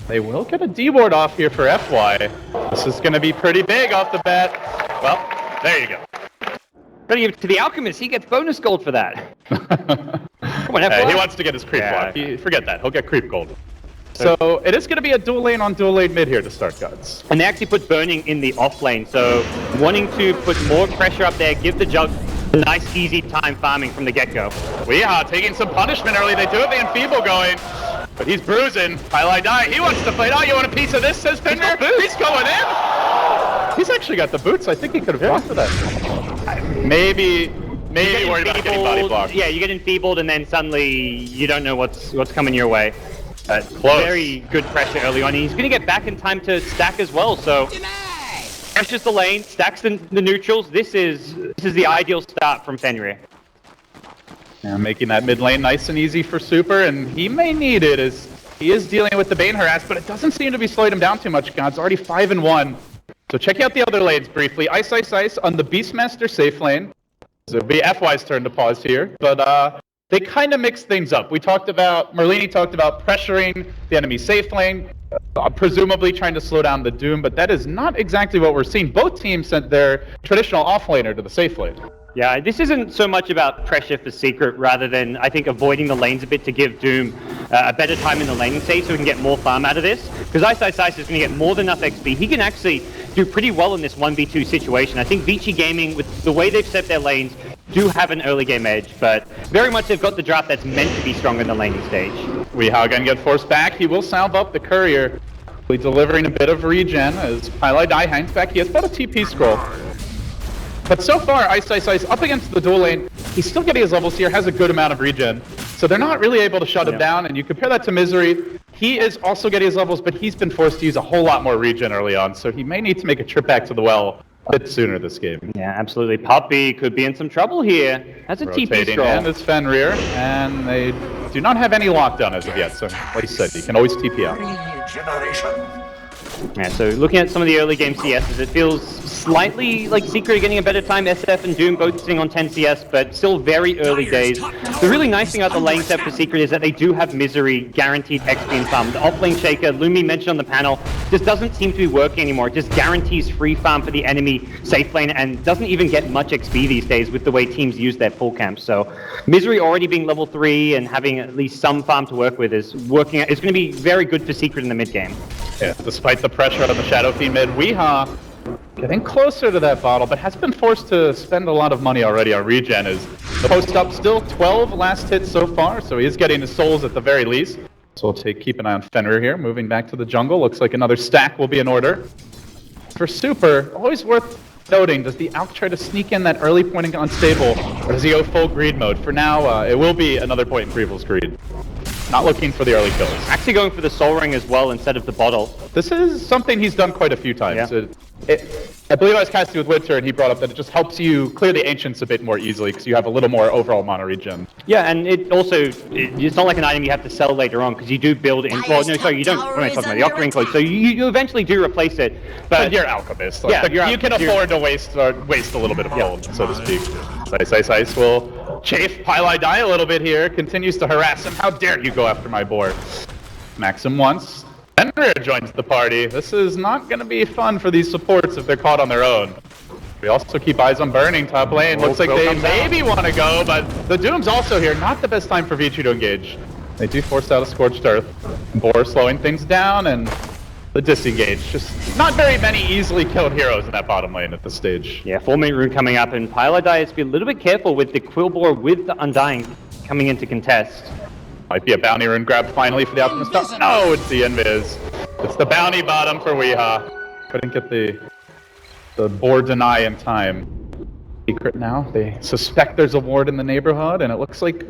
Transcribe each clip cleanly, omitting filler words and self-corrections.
They will get a D-ward off here for FY. This is going to be pretty big off the bat. Well, there you go. Gotta give it to the Alchemist, he gets bonus gold for that. Come on, FY. He wants to get his creep block. Forget that, he'll get creep gold. So it is going to be a dual lane on dual lane mid here to start, guys. And they actually put Burning in the off lane, so wanting to put more pressure up there, give the Jug a nice easy time farming from the get-go. Weehaw taking some punishment early. They do have the Enfeeble going, but he's bruising. Highlight Die, he wants to fight. Oh, you want a piece of this, says Fenrir? He's going in. He's actually got the boots. I think he could have gone for that. Maybe worried about getting body blocked. Yeah, you get enfeebled and then suddenly you don't know what's coming your way. Very good pressure early on. He's going to get back in time to stack as well, so pressures the lane, stacks the neutrals. This is the ideal start from Fenrir. Yeah, making that mid lane nice and easy for Super, and he may need it as he is dealing with the Bane harass, but it doesn't seem to be slowing him down too much. God's already 5-1. So check out the other lanes briefly. Ice on the Beastmaster safe lane. So it'll be FY's turn to pause here, but they kind of mix things up. Merlini talked about pressuring the enemy safe lane, presumably trying to slow down the Doom, but that is not exactly what we're seeing. Both teams sent their traditional offlaner to the safe lane. Yeah, this isn't so much about pressure for Secret, rather than, I think, avoiding the lanes a bit to give Doom a better time in the laning stage so we can get more farm out of this. Because Ice is going to get more than enough XP. He can actually do pretty well in this 1v2 situation. I think Vici Gaming, with the way they've set their lanes, do have an early game edge, but very much they've got the draft that's meant to be strong in the laning stage. Weehaw going to get forced back. He will salve up the Courier, delivering a bit of regen as Highlight Die hangs back. He has about a TP scroll. But so far, Ice up against the dual lane, he's still getting his levels here, has a good amount of regen. So they're not really able to shut him down, and you compare that to Misery, he is also getting his levels, but he's been forced to use a whole lot more regen early on, so he may need to make a trip back to the well a bit sooner this game. Yeah, absolutely. Puppy could be in some trouble here. That's a TP scroll. And it's Fenrir, and they do not have any lockdown as of yet, so like I said, you can always TP out. Yeah, so looking at some of the early game CSs, it feels slightly like Secret are getting a better time. SF and Doom both sitting on 10 CS, but still very early days. The really nice thing about the lane set for Secret is that they do have Misery guaranteed XP and farm. The offlane Shaker, Lumi mentioned on the panel, just doesn't seem to be working anymore. It just guarantees free farm for the enemy safe lane and doesn't even get much XP these days with the way teams use their full camps. So Misery already being level 3 and having at least some farm to work with is working. It's going to be very good for Secret in the mid game. Yeah, despite the pressure on the Shadow Fiend mid, Weehaw getting closer to that bottle, but has been forced to spend a lot of money already on regen. Is the post up still 12 last hits so far, so he is getting his souls at the very least. So we'll keep an eye on Fenrir here, moving back to the jungle. Looks like another stack will be in order. For Super, always worth noting, does the Alk try to sneak in that early point unstable, or does he go full greed mode? For now, it will be another point in Previl's greed. Not looking for the early kills. Actually going for the Soul Ring as well instead of the bottle. This is something he's done quite a few times. Yeah. I believe I was casting with Winter, and he brought up that it just helps you clear the Ancients a bit more easily, because you have a little more overall mana regen. Yeah, and it also, it's not like an item you have to sell later on, because you do build in, well, no, sorry, you don't, what am I talking about, the Octarine Cloak, so you eventually do replace it, but you're Alchemist. Yeah, you can afford to waste a little bit of gold, so to speak. Ice will chafe Pylai Die a little bit here, continues to harass him. How dare you go after my board? Maxim once. Fenrir joins the party. This is not going to be fun for these supports if they're caught on their own. We also keep eyes on Burning top lane. Looks like they maybe want to go, but the Doom's also here. Not the best time for Vici to engage. They do force out a Scorched Earth. Boar slowing things down, and the disengage. Just not very many easily killed heroes in that bottom lane at this stage. Yeah, 4-minute rune coming up, and Pylai has to be a little bit careful with the Quillboar with the Undying coming into contest. Might be a bounty rune grab finally for the Alchemist. No, it's the Invis. It's the bounty bottom for Weehaw. Couldn't get the board deny in time. Secret now. They suspect there's a ward in the neighborhood, and it looks like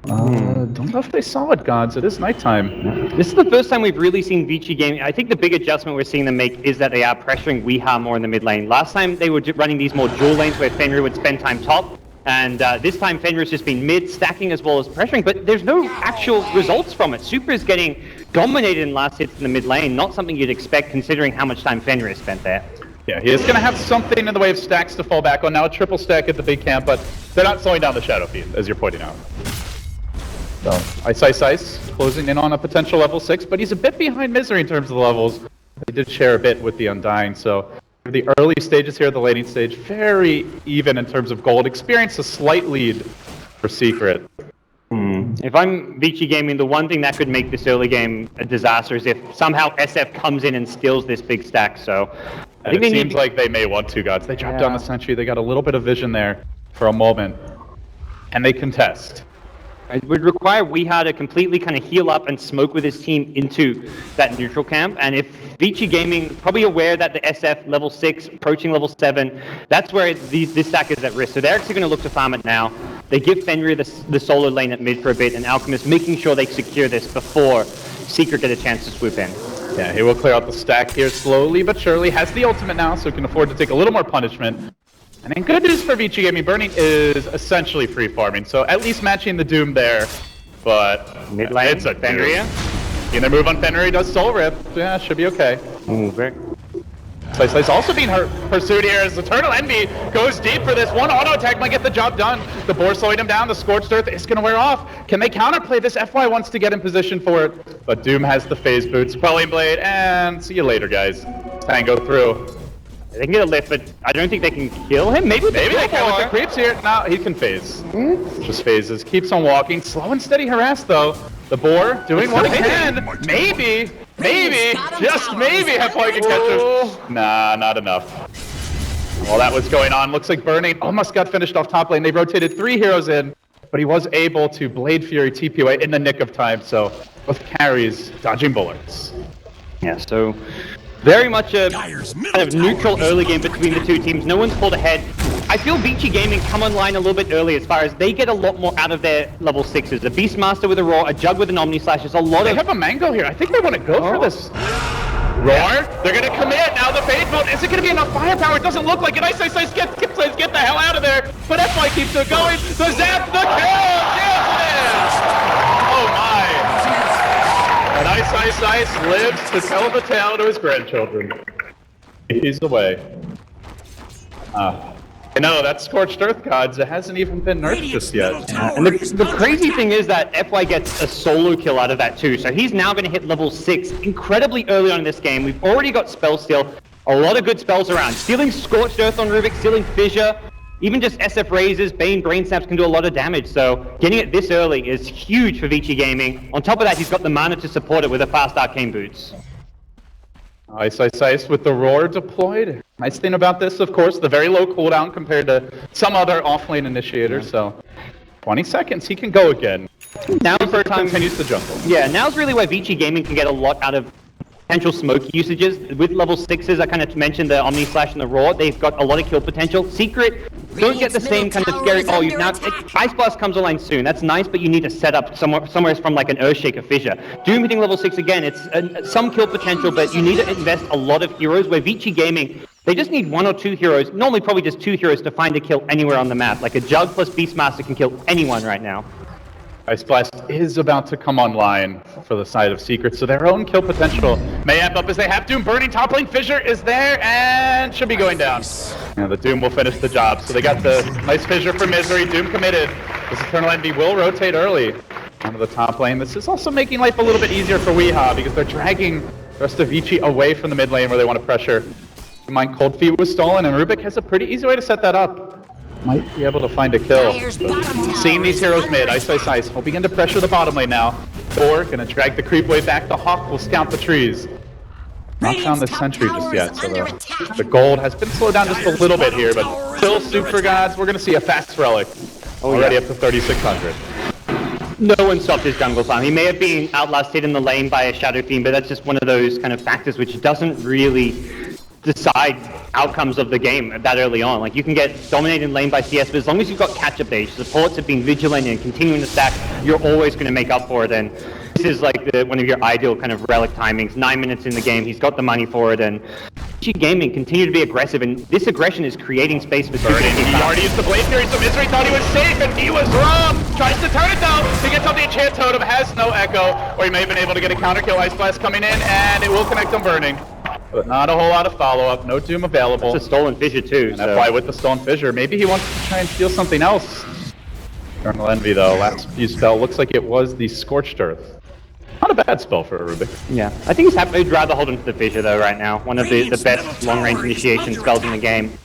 don't know if they saw it, Gods. It is nighttime. This is the first time we've really seen Vici gaming. I think the big adjustment we're seeing them make is that they are pressuring Weehaw more in the mid lane. Last time they were running these more dual lanes where Fenrir would spend time top. And this time Fenrir's just been mid, stacking as well as pressuring, but there's no actual results from it. Super is getting dominated in last hits in the mid lane, not something you'd expect considering how much time Fenrir has spent there. Yeah, he is going to have something in the way of stacks to fall back on. Now a triple stack at the big camp, but they're not slowing down the Shadow Fiend, as you're pointing out. So, Ice, closing in on a potential level 6, but he's a bit behind Misery in terms of the levels. He did share a bit with the Undying, so the early stages here, the laning stage, very even in terms of gold. Experience a slight lead for Secret. If I'm Vici Gaming, the one thing that could make this early game a disaster is if somehow SF comes in and steals this big stack, so... I think it seems like they may want to, Gods. They dropped down the sentry, they got a little bit of vision there for a moment, and they contest. It would require Weeha to completely kind of heal up and smoke with his team into that neutral camp. And if Vici Gaming, probably aware that the SF level 6, approaching level 7, that's where this stack is at risk. So they're actually going to look to farm it now. They give Fenrir the solo lane at mid for a bit, and Alchemist making sure they secure this before Secret get a chance to swoop in. Yeah, he will clear out the stack here slowly but surely. Has the ultimate now, so can afford to take a little more punishment. And in good news for Vici Gaming, Burning is essentially free farming, so at least matching the Doom there. But mid lane, it's a Fenrir. Getting their move on Fenrir, does Soul Rip. Yeah, should be okay. Slice also being pursued here as Eternal Envy goes deep for this. One auto attack might get the job done. The boar slowing him down. The Scorched Earth is going to wear off. Can they counterplay this? FY wants to get in position for it, but Doom has the phase boots. Quelling Blade, and see you later, guys. Tango through. They can get a lift, but I don't think they can kill him. Maybe they can with the creeps here. No, he can phase. Just phases. Keeps on walking. Slow and steady harass, though. The boar doing what he can. Maybe, just maybe FY can catch him. Nah, not enough. While that was going on, looks like Burning almost got finished off top lane. They rotated 3 heroes in, but he was able to Blade Fury TP away in the nick of time, so both carries dodging bullets. Yeah, so very much a kind of neutral early game between the two teams. No one's pulled ahead. I feel Vici Gaming come online a little bit early as far as they get a lot more out of their level 6s. A Beastmaster with a Roar, a Jug with an Omni Slash. There's a lot They have a Mango here. I think they want to go for this. Roar, they're going to commit. Now the phase mode. Is it going to be enough firepower? It doesn't look like it. Ice, get the hell out of there. But FY keeps it going. The zap, the kill. Yes, oh my. And Ice lives to tell the tale to his grandchildren. He's away. No, that Scorched Earth, Gods, it hasn't even been nerfed just yet. And the crazy thing is that FY gets a solo kill out of that too, so he's now going to hit level 6 incredibly early on in this game. We've already got Spell Steal, a lot of good spells around. Stealing Scorched Earth on Rubik, stealing Fissure, even just SF Raises, Bane, Brain Snaps can do a lot of damage, so getting it this early is huge for Vici Gaming. On top of that, he's got the mana to support it with a fast Arcane Boots. Ice with the Roar deployed. Nice thing about this, of course, the very low cooldown compared to some other off-lane initiators, so 20 seconds, he can go again. Now for time continues to jungle. Yeah, now's really where Vici Gaming can get a lot out of potential smoke usages. With level 6s, I kind of mentioned the Omni Slash and the Roar, they've got a lot of kill potential. Secret don't get the same kind of scary, you've now, Ice Blast comes online soon, that's nice, but you need to set up somewhere from like an Earthshaker Fissure. Doom hitting level 6 again, it's some kill potential, but you need to invest a lot of heroes, where Vici Gaming, they just need 1 or 2 heroes, normally probably just 2 heroes to find a kill anywhere on the map. Like a Jug plus Beastmaster can kill anyone right now. Ice Blast is about to come online for the side of Secret, so their own kill potential may amp up as they have Doom. Burning top lane, Fissure is there and should be going down. Yeah, the Doom will finish the job, so they got the nice Fissure for Misery. Doom committed. This Eternal Envy will rotate early onto the top lane. This is also making life a little bit easier for Weeha because they're dragging the rest of Vici away from the mid lane where they want to pressure. Mind Cold Feet was stolen, and Rubik has a pretty easy way to set that up. Might be able to find a kill. Seeing these heroes mid, Ice, will begin to pressure the bottom lane now. Thor gonna drag the creep wave back. The Hawk will scout the trees. Not found the sentry just yet, so the gold has been slowed down just a little bit here, but still super Gods. We're gonna see a fast relic. Already up to 3,600. No one stopped his jungle farm. He may have been outlasted in the lane by a Shadow Fiend, but that's just one of those kind of factors which doesn't really decide outcomes of the game that early on. Like, you can get dominated in lane by CS, but as long as you've got catch-up base, supports have been vigilant and continuing to stack, you're always going to make up for it. And this is like one of your ideal kind of relic timings. 9 minutes in the game, he's got the money for it, and Vici Gaming continue to be aggressive, and this aggression is creating space for Super. He already used the Blade Fury, so Misery thought he was safe, and he was wrong! Tries to turn it though, he gets on the Enchant Totem, has no Echo, or he may have been able to get a counter kill. Ice Blast coming in, and it will connect on Burning. But not a whole lot of follow-up, no Doom available. It's a stolen Fissure too. And that's why with the stolen Fissure, maybe he wants to try and steal something else. Eternal Envy, though, last few spell looks like it was the Scorched Earth. Not a bad spell for a Rubik. Yeah, I think he'd rather hold on to the Fissure, though, right now. One of the best long-range initiation spells in the game.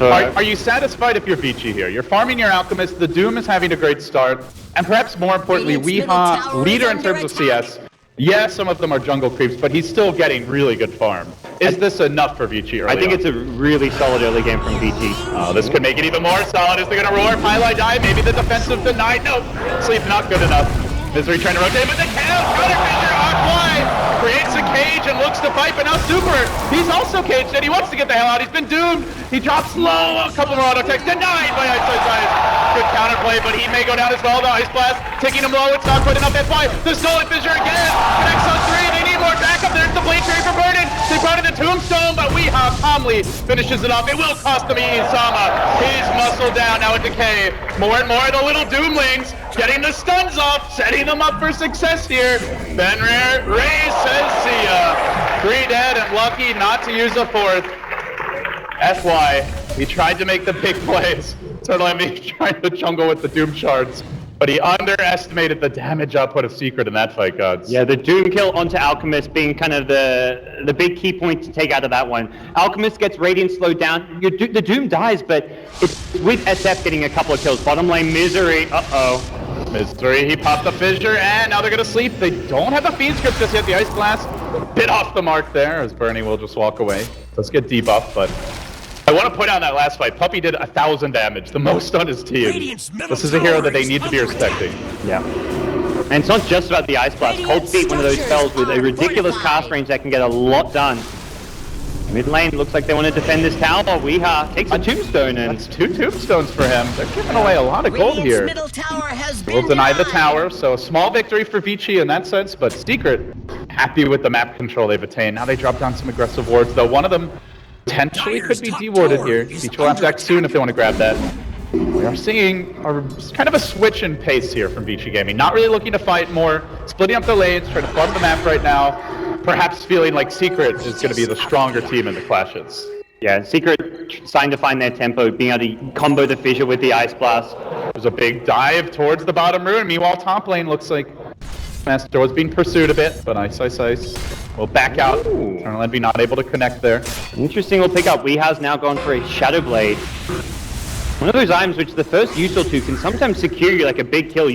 Are you satisfied if you're Vici here? You're farming your Alchemist, the Doom is having a great start, and perhaps more importantly, Weehaw, leader in terms of CS. Yeah, some of them are jungle creeps, but he's still getting really good farm. Is this enough for Vici early I think on? it's a really solid early game from Vici. Oh, this could make it even more solid. Is they gonna roar? Pylai die? Maybe the defensive deny? No, sleep not good enough. Misery trying to rotate, but the counter fissure Aquai creates a cage and looks to fight, but now Super, he's also caged and he wants to get the hell out. He's been doomed. He drops low, a couple more auto attacks, denied by Ice. Good counterplay, but he may go down as well. The Ice Blast taking him low. It's not quite enough. That's why the Stolen Fissure again connects on 3. They need more backup. There's the Blade Tree for Burden. They brought in the Tombstone, but Weehaw calmly finishes it off. It will cost him Sama. He's muscled down now at Decay. More and more of the little Doom lanes getting the stuns off, setting them up for success here. Then Ray says see ya. 3 dead and lucky not to use a 4th. FY, he tried to make the big plays. Eternal Envy trying to jungle with the Doom shards, but he underestimated the damage output of Secret in that fight, gods. Yeah, the Doom kill onto Alchemist being kind of the big key point to take out of that one. Alchemist gets Radiant slowed down. The Doom dies, but it's with SF getting a couple of kills. Bottom lane, Misery. Uh-oh. Misery, he popped the Fissure, and now they're gonna sleep. They don't have a Fiend Script just yet. The Ice Blast bit off the mark there, as Bernie will just walk away. Let's get debuffed, but I want to point out that last fight, Puppey did 1,000 damage, the most on his team. This is a hero that they need to be respecting. Yeah. And it's not just about the Ice Blast. Cold Feet, one of those spells with a ridiculous cast range that can get a lot done. Mid lane looks like they want to defend this tower. Weehaw takes a Tombstone, and that's 2 Tombstones for him. They're giving away a lot of gold here. We'll deny the tower, so a small victory for Vici in that sense, but Secret happy with the map control they've attained. Now they drop down some aggressive wards, though one of them potentially could be dewarded here. Vici will have to act soon if they want to grab that. We are seeing kind of a switch in pace here from Vici Gaming. Not really looking to fight more, splitting up the lanes, trying to farm the map right now. Perhaps feeling like Secret is going to be the stronger team in the clashes. Yeah, Secret starting to find their tempo, being able to combo the Fissure with the Ice Blast. There's a big dive towards the bottom rune. Meanwhile, top lane looks like Master was being pursued a bit, but Ice will back out. Eternal Envy not able to connect there. Interesting little pickup. Weeha's now gone for a Shadow Blade. One of those items which the first use or two can sometimes secure you like a big kill.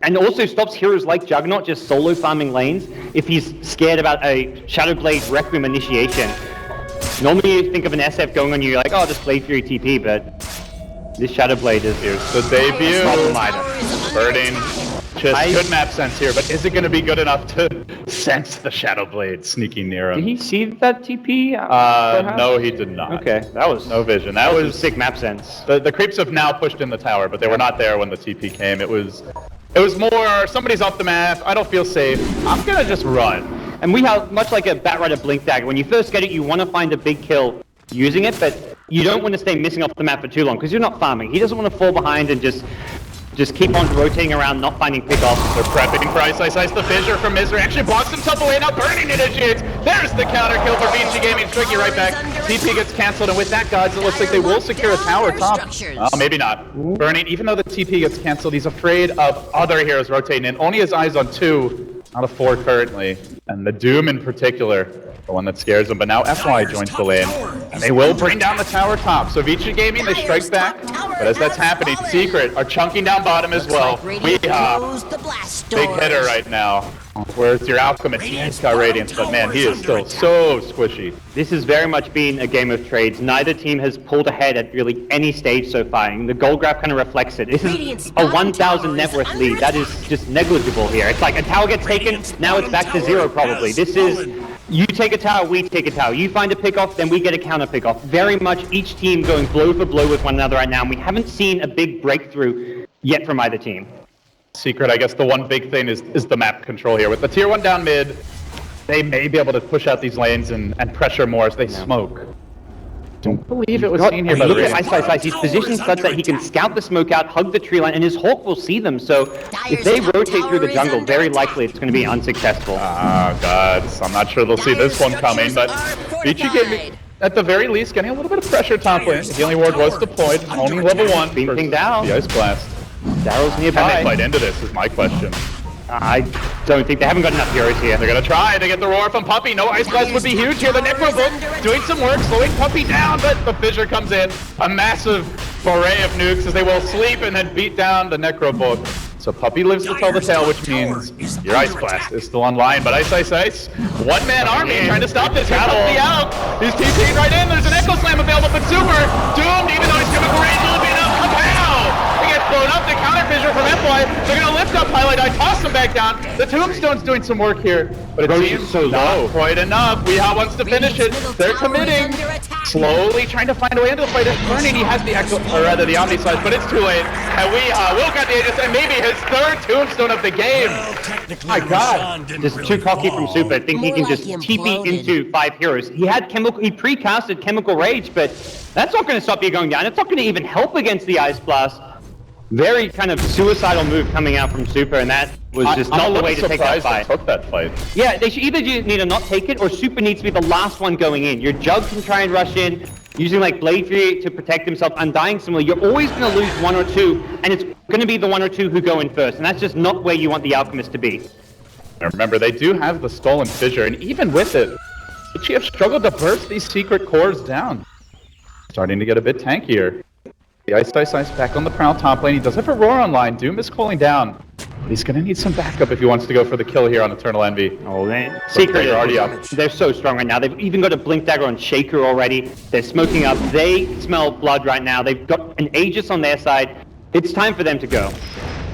And also stops heroes like Juggernaut just solo farming lanes if he's scared about a Shadow Blade Requiem initiation. Normally you think of an SF going on you, you're like, oh, just Blade Fury TP, but this Shadow Blade is the debut. Birding. Just good map sense here, but is it going to be good enough to sense the Shadow Blade sneaking near him? Did he see that TP? No, he did not. Okay, that was no vision. That was sick map sense. The creeps have now pushed in the tower, but they were not there when the TP came. It was more, somebody's off the map, I don't feel safe, I'm gonna just run. And we have, much like a Batrider Blink Dagger, when you first get it, you want to find a big kill using it, but you don't want to stay missing off the map for too long, because you're not farming. He doesn't want to fall behind and just keep on rotating around, not finding pickoffs. They're prepping for Ice. The Fissure from Misery actually blocks himself away, now Burning initiates. There's the counter kill for Vici Gaming, Tricky right back. TP gets cancelled, and with that, guys, it looks like they will secure a tower top. Oh, maybe not. Burning, even though the TP gets cancelled, he's afraid of other heroes rotating in. Only his eyes on 2, not a 4 currently. And the Doom in particular, the one that scares him. But now FY joins the lane, and they will bring down the tower top. So Vici Gaming, they strike back. But as that's happening, Secret are chunking down bottom as well. Weehaw, big hitter right now. Where's your Alchemist? He's got Radiance, but man, he is still so squishy. This has very much been a game of trades. Neither team has pulled ahead at really any stage so far, and the goal graph kind of reflects it. This is a 1,000 net worth lead. That is just negligible here. It's like a tower gets taken, now it's back to 0 probably. This is, you take a tower, we take a tower. You find a pickoff, then we get a counter pickoff. Very much each team going blow for blow with one another right now, and we haven't seen a big breakthrough yet from either team. Secret, I guess the one big thing is the map control here. With the tier 1 down mid, they may be able to push out these lanes and pressure more as they smoke. Don't believe it was seen here by the Look at Ice. He's positioned such that he can scout the smoke out, hug the tree line, and his Hawk will see them. So if they rotate through the jungle, very likely it's going to be unsuccessful. Ah, God. I'm not sure they'll see this one coming, but at the very least, getting a little bit of pressure top lane. The healing ward was deployed, only level 1. Beam thing down. The Ice Blast. Daryl's Can nearby. they fight into this is my question. I don't think they haven't got enough heroes here. They're gonna try. They get the roar from Puppy. No Ice Blast would be huge here. The Necrobook doing some work, slowing Puppy down, but the Fissure comes in. A massive foray of nukes as they will sleep and then beat down the Necrobook. So Puppy lives to tell the tale, which means your Ice Blast is still online. But Ice. One-man army trying to stop this. Battle. He's TP'ing right in. There's an Echo Slam available, but Super doomed, even though his chemical range will be enough. Kapow! They get thrown up. The counter fissure from Employ. They're going to lift up Highlight Eye, toss him back down. The Tombstone's doing some work here, but it seems so low. not quite enough. Weehaw wants to finish it. They're committing. Slowly trying to find a way into the fight. It's burning. He has the Echo, or rather the Omni Slice, but it's too late. And Weehaw will get the Aegis, and maybe his 3rd Tombstone of the game. My God. Just too cocky from Super. I think he can just TP into 5 heroes. He pre-casted Chemical Rage, but that's not going to stop you going down. It's not going to even help against the Ice Blast. Very kind of suicidal move coming out from Super, and that was just not the way to take that fight. Took that fight. Yeah, they should either need to not take it, or Super needs to be the last one going in. Your Jug can try and rush in, using like Blade Fury to protect himself. Undying similarly, you're always going to lose 1 or 2, and it's going to be the 1 or 2 who go in first, and that's just not where you want the Alchemist to be. And remember, they do have the Stolen Fissure, and even with it, Vici have struggled to burst these secret cores down. Starting to get a bit tankier. The Ice back on the prowl top lane. He does have a roar online. Doom is cooling down. But he's going to need some backup if he wants to go for the kill here on Eternal Envy. Oh, man. Secret are already up. They're so strong right now. They've even got a Blink Dagger on Shaker already. They're smoking up. They smell blood right now. They've got an Aegis on their side. It's time for them to go.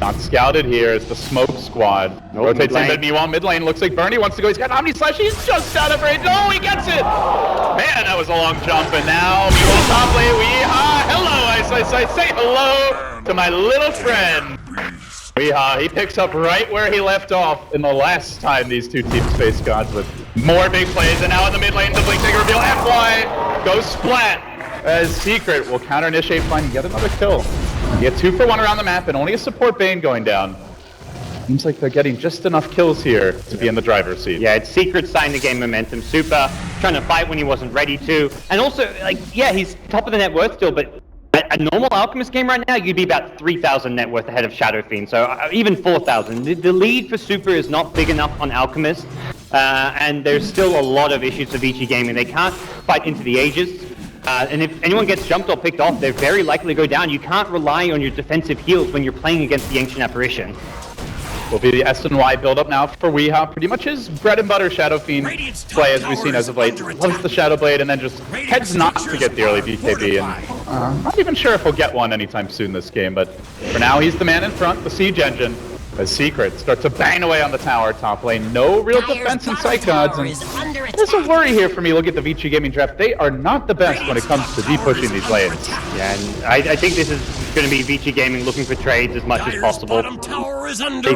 Not scouted here is the Smoke Squad. Rotates in mid lane. Looks like Bernie wants to go. He's got Omni Slash. He's just out of range. Oh, he gets it! Man, that was a long jump. And now, Mule top lane. Hello, Ice. Say hello to my little friend. He picks up right where he left off in the last time these two teams faced gods with more big plays. And now in the mid lane, the Blink Dagger reveal. FY goes splat as Secret will counter-initiate, find yet another kill. You get 2 for 1 around the map and only a support Bane going down. Seems like they're getting just enough kills here to be in the driver's seat. Yeah, it's Secret starting to gain momentum. Super trying to fight when he wasn't ready to. And also, like, yeah, he's top of the net worth still, but a normal Alchemist game right now, you'd be about 3,000 net worth ahead of Shadow Fiend, so even 4,000. The lead for Super is not big enough on Alchemist, and there's still a lot of issues for Vici Gaming. They can't fight into the Aegis. And if anyone gets jumped or picked off, they're very likely to go down. You can't rely on your defensive heals when you're playing against the Ancient Apparition. Will be the S&Y build-up now for Weehaw. Pretty much his bread and butter Shadow Fiend play, as we've seen as of late. Loves the Shadow Blade and then just heads not to get the early BKB. And not even sure if he'll get one anytime soon this game, but for now he's the man in front, the Siege Engine. As Secret starts to bang away on the tower top lane. No real defense in sight, gods. And there's a worry here for me. Look at the Vici Gaming draft. They are not the best when it comes to de-pushing these lanes. Yeah, and I think this is going to be Vici Gaming looking for trades as much as possible. They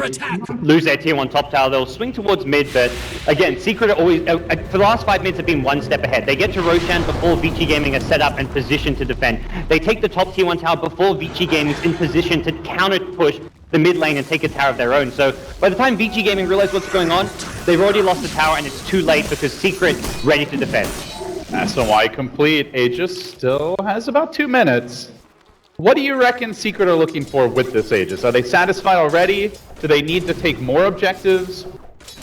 lose their tier 1 top tower. They'll swing towards mid, but again, Secret are always, for the last 5 minutes, have been 1 step ahead. They get to Roshan before Vici Gaming are set up and positioned to defend. They take the top tier 1 tower before Vici Gaming is in position to counter push the mid lane and take a tower of their own. So by the time Vici Gaming realize what's going on, they've already lost the tower and it's too late because Secret ready to defend. S&Y complete. Aegis still has about 2 minutes. What do you reckon Secret are looking for with this Aegis? Are they satisfied already? Do they need to take more objectives?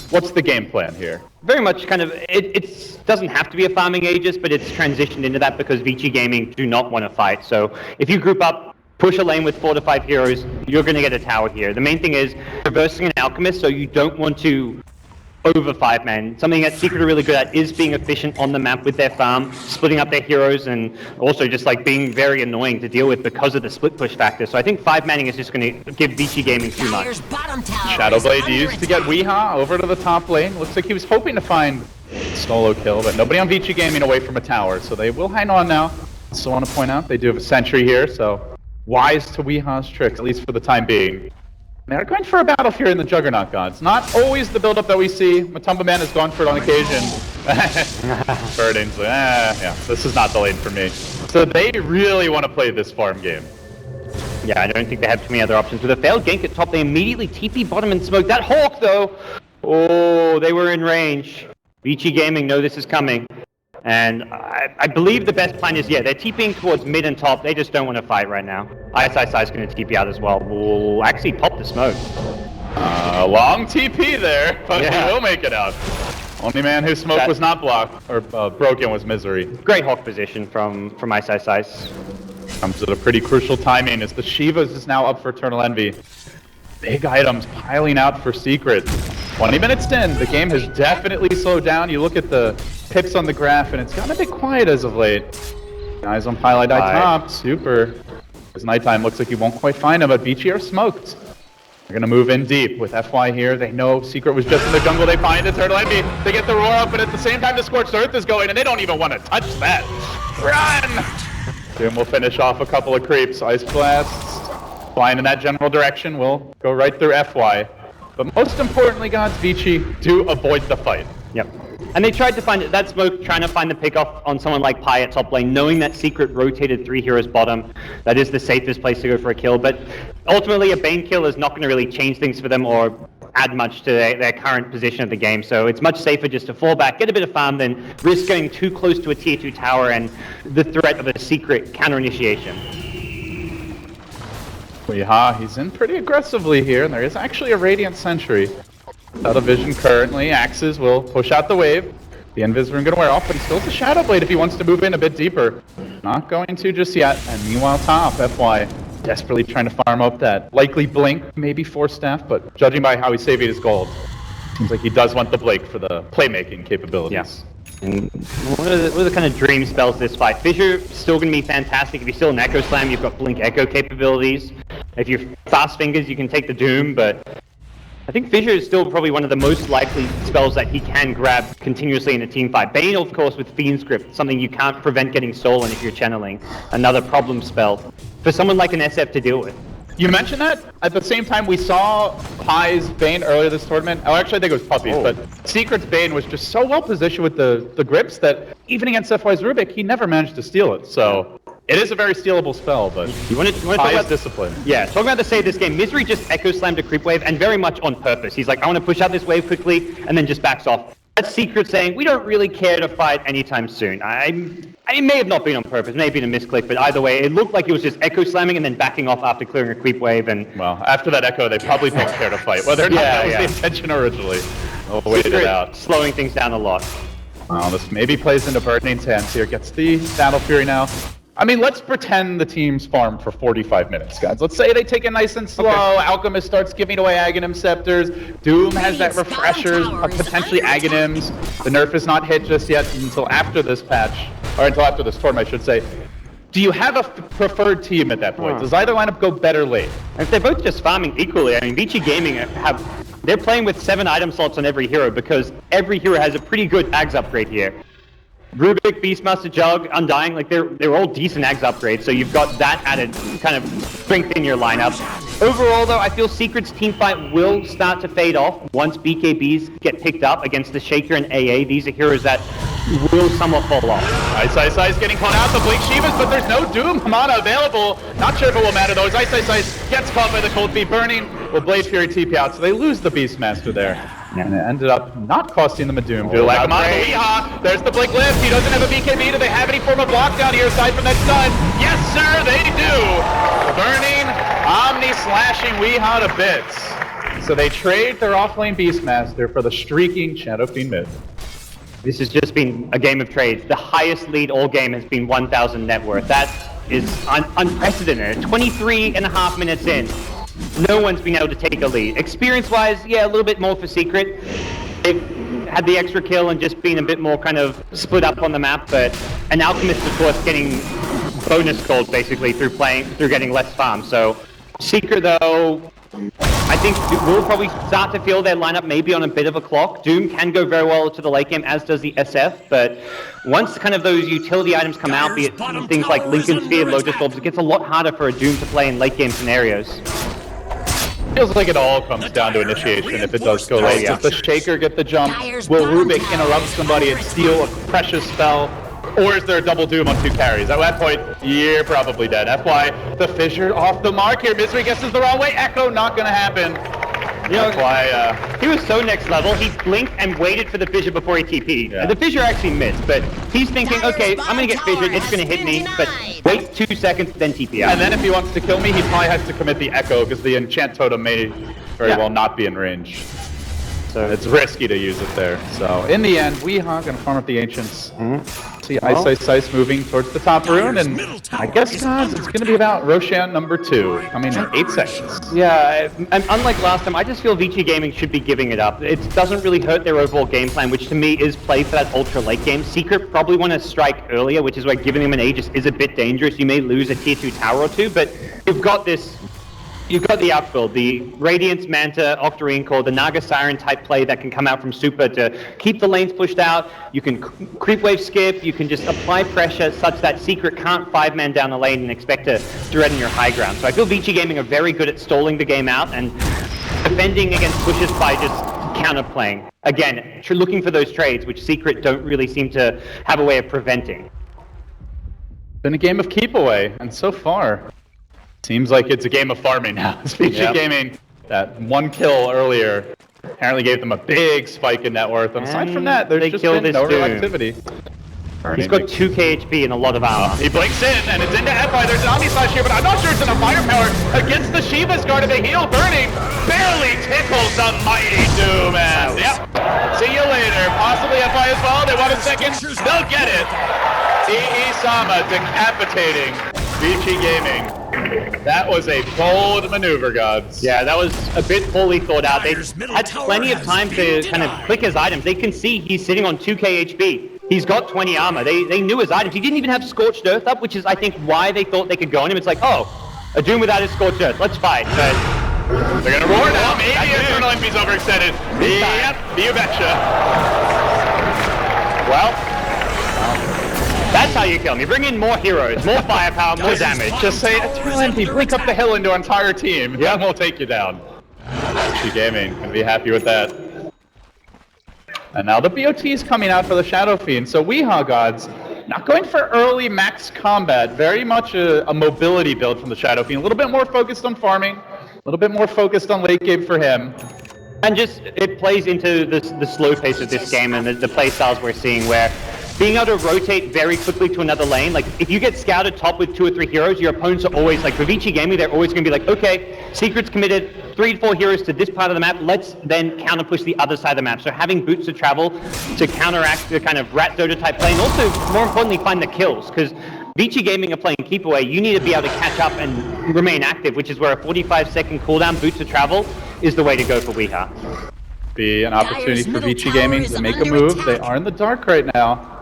What's the game plan here? Very much kind of, it doesn't have to be a farming Aegis, but it's transitioned into that because Vici Gaming do not want to fight. So if you group up, push a lane with 4 to 5 heroes, you're going to get a tower here. The main thing is reversing an Alchemist, so you don't want to over 5-man. Something that Secret are really good at is being efficient on the map with their farm, splitting up their heroes, and also just like being very annoying to deal with because of the split push factor. So I think 5-manning is just going to give Vici Gaming too much. Shadowblade used to get Weehaw over to the top lane. Looks like he was hoping to find a solo kill, but nobody on Vici Gaming away from a tower, so they will hang on now. Also want to point out they do have a sentry here, so wise to Weehaw's tricks, at least for the time being. They're going for a battle here in the Juggernaut gods. Not always the build-up that we see. Matumba Man has gone for it on occasion. Birding's like, yeah, this is not the lane for me. So they really want to play this farm game. Yeah, I don't think they have too many other options. With a failed gank at top, they immediately TP bottom and smoke. That Hawk, though! Oh, they were in range. Vici Gaming know this is coming. And I believe the best plan is, yeah, they're TPing towards mid and top. They just don't want to fight right now. ISISI is going to TP out as well. We'll actually pop the smoke. Long TP there, but Yeah. he will make it out. Only man whose smoke was not blocked or broken was Misery. Great Hawk position from ISISI. Comes at a pretty crucial timing as the Shivas is now up for Eternal Envy. Big items piling out for Secret. 20 minutes in, the game has definitely slowed down. You look at the pips on the graph and it's gotten a bit quiet as of late. Guys on Highlight Eye top, super. As nighttime looks like you won't quite find him, but Vici are smoked. They're gonna move in deep with FY here. They know Secret was just in the jungle. They find Eternal Envy. They get the roar up, but at the same time the Scorched Earth is going and they don't even want to touch that. Run! Doom will finish off a couple of creeps. Ice Blasts flying in that general direction will go right through FY. But most importantly, guys, Vici do avoid the fight. Yep. And they tried to find that smoke, trying to find the pickoff on someone like Pi at top lane, knowing that Secret rotated 3 heroes bottom. That is the safest place to go for a kill. But ultimately, a Bane kill is not going to really change things for them or add much to their current position of the game. So it's much safer just to fall back, get a bit of farm, than risk going too close to a tier 2 tower and the threat of a Secret counter initiation. Weeha, he's in pretty aggressively here, and there is actually a Radiant Sentry. Out of vision currently, Axes will push out the wave. The Invisor gonna wear off, but he still has a Shadow Blade if he wants to move in a bit deeper. Not going to just yet, and meanwhile top, FY desperately trying to farm up that likely Blink, maybe 4 staff, but judging by how he's saving his gold, seems like he does want the Blink for the playmaking capabilities. Yes. And what are the kind of dream spells this fight? Fissure still going to be fantastic. If you're still an Echo Slam, you've got Blink Echo capabilities. If you're Fast Fingers, you can take the Doom, but I think Fissure is still probably one of the most likely spells that he can grab continuously in a team fight. Bane, of course, with Fiend Script, something you can't prevent getting stolen if you're channeling. Another problem spell for someone like an SF to deal with. You mentioned that? At the same time, we saw Pi's Bane earlier this tournament. Oh, actually, I think it was Puppy's, but Secret's Bane was just so well positioned with the grips that even against FY's Rubik, he never managed to steal it. So it is a very stealable spell, but you want to talk about discipline. Yeah, talking about the save this game, Misery just Echo Slammed a creep wave, and very much on purpose. He's like, I want to push out this wave quickly, and then just backs off. That's Secret saying, we don't really care to fight anytime soon. It may have not been on purpose, may have been a misclick, but either way, it looked like it was just Echo Slamming and then backing off after clearing a creep wave. And well, after that Echo, they probably don't care to fight, whether or not that was the intention originally. We'll wait it out. Slowing things down a lot. Well, this maybe plays into Burning's hands here. Gets the Battle Fury now. I mean, let's pretend the team's farmed for 45 minutes, guys. Let's say they take it nice and slow. Okay. Alchemist starts giving away Aghanim Scepters. Doom has that Refreshers, potentially Aghanims. The nerf is not hit just yet until after this patch, or until after this tournament, I should say. Do you have a preferred team at that point? Does either lineup go better late? If they're both just farming equally, I mean, Vici Gaming they're playing with 7 item slots on every hero because every hero has a pretty good Ags upgrade here. Rubik, Beastmaster, Jug, Undying, like they're all decent Ags upgrades, so you've got that added kind of strength in your lineup. Overall, though, I feel Secret's teamfight will start to fade off once BKBs get picked up against the Shaker and AA. These are heroes that will somewhat fall off. Ice is getting caught out, the Blink Shivas, but there's no Doom mana available. Not sure if it will matter, though, as Ice gets caught by the Cold Feet Burning. Will Blade Fury TP out, so they lose the Beastmaster there. And it ended up not costing them a Doom. There's the Blink lift. He doesn't have a BKB. Do they have any form of lockdown here aside from that stun? Yes, sir, they do. Burning, Omni slashing Weeha to bits. So they trade their offlane Beastmaster for the streaking Shadow Fiend mid. This has just been a game of trades. The highest lead all game has been 1,000 net worth. That is unprecedented. 23.5 minutes in. No one's been able to take a lead. Experience-wise, yeah, a little bit more for Secret. They've had the extra kill and just been a bit more kind of split up on the map, but an Alchemist, of course, getting bonus gold basically through getting less farm. So Secret, though, I think we'll probably start to feel their lineup maybe on a bit of a clock. Doom can go very well to the late game, as does the SF, but once kind of those utility items come out, be it things like Lincoln Sphere, Lotus Orbs, it gets a lot harder for a Doom to play in late game scenarios. Feels like it all comes down to initiation if it does go late. Does the Shaker get the jump? Will Rubik interrupt somebody and steal a precious spell? Or is there a double Doom on 2 carries? At that point, you're probably dead. FY, the Fissure off the mark here. Misery guesses the wrong way. Echo, not gonna happen. That's why he was so next level, he blinked and waited for the fissure before he TP'd. Yeah. The fissure actually missed, but he's thinking, okay, I'm gonna get fissured, it's gonna hit me, but wait 2 seconds, then TP out. And then if he wants to kill me, he probably has to commit the echo because the enchant totem may very well not be in range. So it's risky to use it there. So in the end, Weehaw gonna farm up the ancients. See Ice moving towards the top rune, and I guess guys, it's gonna be about Roshan number 2 coming in 8 seconds. Yeah, and unlike last time, I just feel Vici Gaming should be giving it up. It doesn't really hurt their overall game plan, which to me is play for that ultra late game. Secret probably want to strike earlier, which is why giving them an Aegis is a bit dangerous. You may lose a tier 2 tower or 2, but you've got this. You've got the outbuild, the Radiance, Manta, Octarine Core, the Naga Siren type play that can come out from Super to keep the lanes pushed out. You can creep wave skip, you can just apply pressure such that Secret can't 5-man down the lane and expect to threaten your high ground. So I feel Vici Gaming are very good at stalling the game out and defending against pushes by just counterplaying. Again, looking for those trades, which Secret don't really seem to have a way of preventing. Been a game of keep away, and so far, seems like it's a game of farming now. Vici Gaming, that 1 kill earlier, apparently gave them a big spike in net worth. And aside from that, there's just been no real activity. He's got 2k HP and a lot of armor. He blinks in, and it's into Fi. There's an Omni Slash here, but I'm not sure it's enough firepower against the Shiva's Guard of the heal burning. Barely tickles the mighty Doom, and see you later. Possibly Fi as well. They want a second. They'll get it. Sama decapitating Vici Gaming. That was a bold maneuver, gods. Yeah, that was a bit poorly thought out. They had plenty of time to kind of click his items. They can see he's sitting on 2k HP. He's got 20 armor. They knew his items. He didn't even have Scorched Earth up, which is, I think, why they thought they could go on him. It's like, oh, a Doom without his Scorched Earth. Let's fight. But they're gonna roar now. Maybe Eternal Impy's overextended. Yep, you betcha. Well, that's how you kill him. You bring in more heroes, more firepower, more damage. Just say, Eternal Impy, blink up the hill into our entire team. Yeah, we'll take you down. Vici Gaming can be happy with that. And now the BOT is coming out for the Shadow Fiend. So Weehaw gods, not going for early max combat. Very much a mobility build from the Shadow Fiend. A little bit more focused on farming. A little bit more focused on late game for him. And just, it plays into the slow pace of this game and the play styles we're seeing where being able to rotate very quickly to another lane, like if you get scouted top with 2 or 3 heroes, your opponents are always, like for Vici Gaming, they're always going to be like, okay, Secret's committed 3 to 4 heroes to this part of the map, let's then counter push the other side of the map. So having boots to travel to counteract the kind of rat Dota type play, and also more importantly find the kills, because Vici Gaming are playing keep away, you need to be able to catch up and remain active, which is where a 45-second cooldown boots to travel is the way to go for Weehaw. Be an opportunity for Vici Gaming to make a move. They are in the dark right now.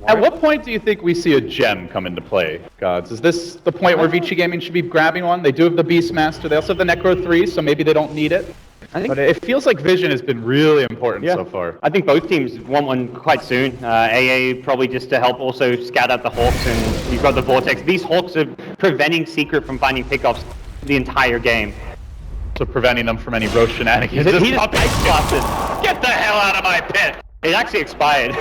At what point do you think we see a gem come into play, gods? Is this the point where Vici Gaming should be grabbing one? They do have the Beastmaster. They also have the Necro 3, so maybe they don't need it. But it feels like Vision has been really important so far. I think both teams want one quite soon. AA probably just to help also scout out the Hawks, and you've got the Vortex. These Hawks are preventing Secret from finding pickoffs the entire game. So preventing them from any roast shenanigans. He just ice blasted. Get the hell out of my pit! It actually expired.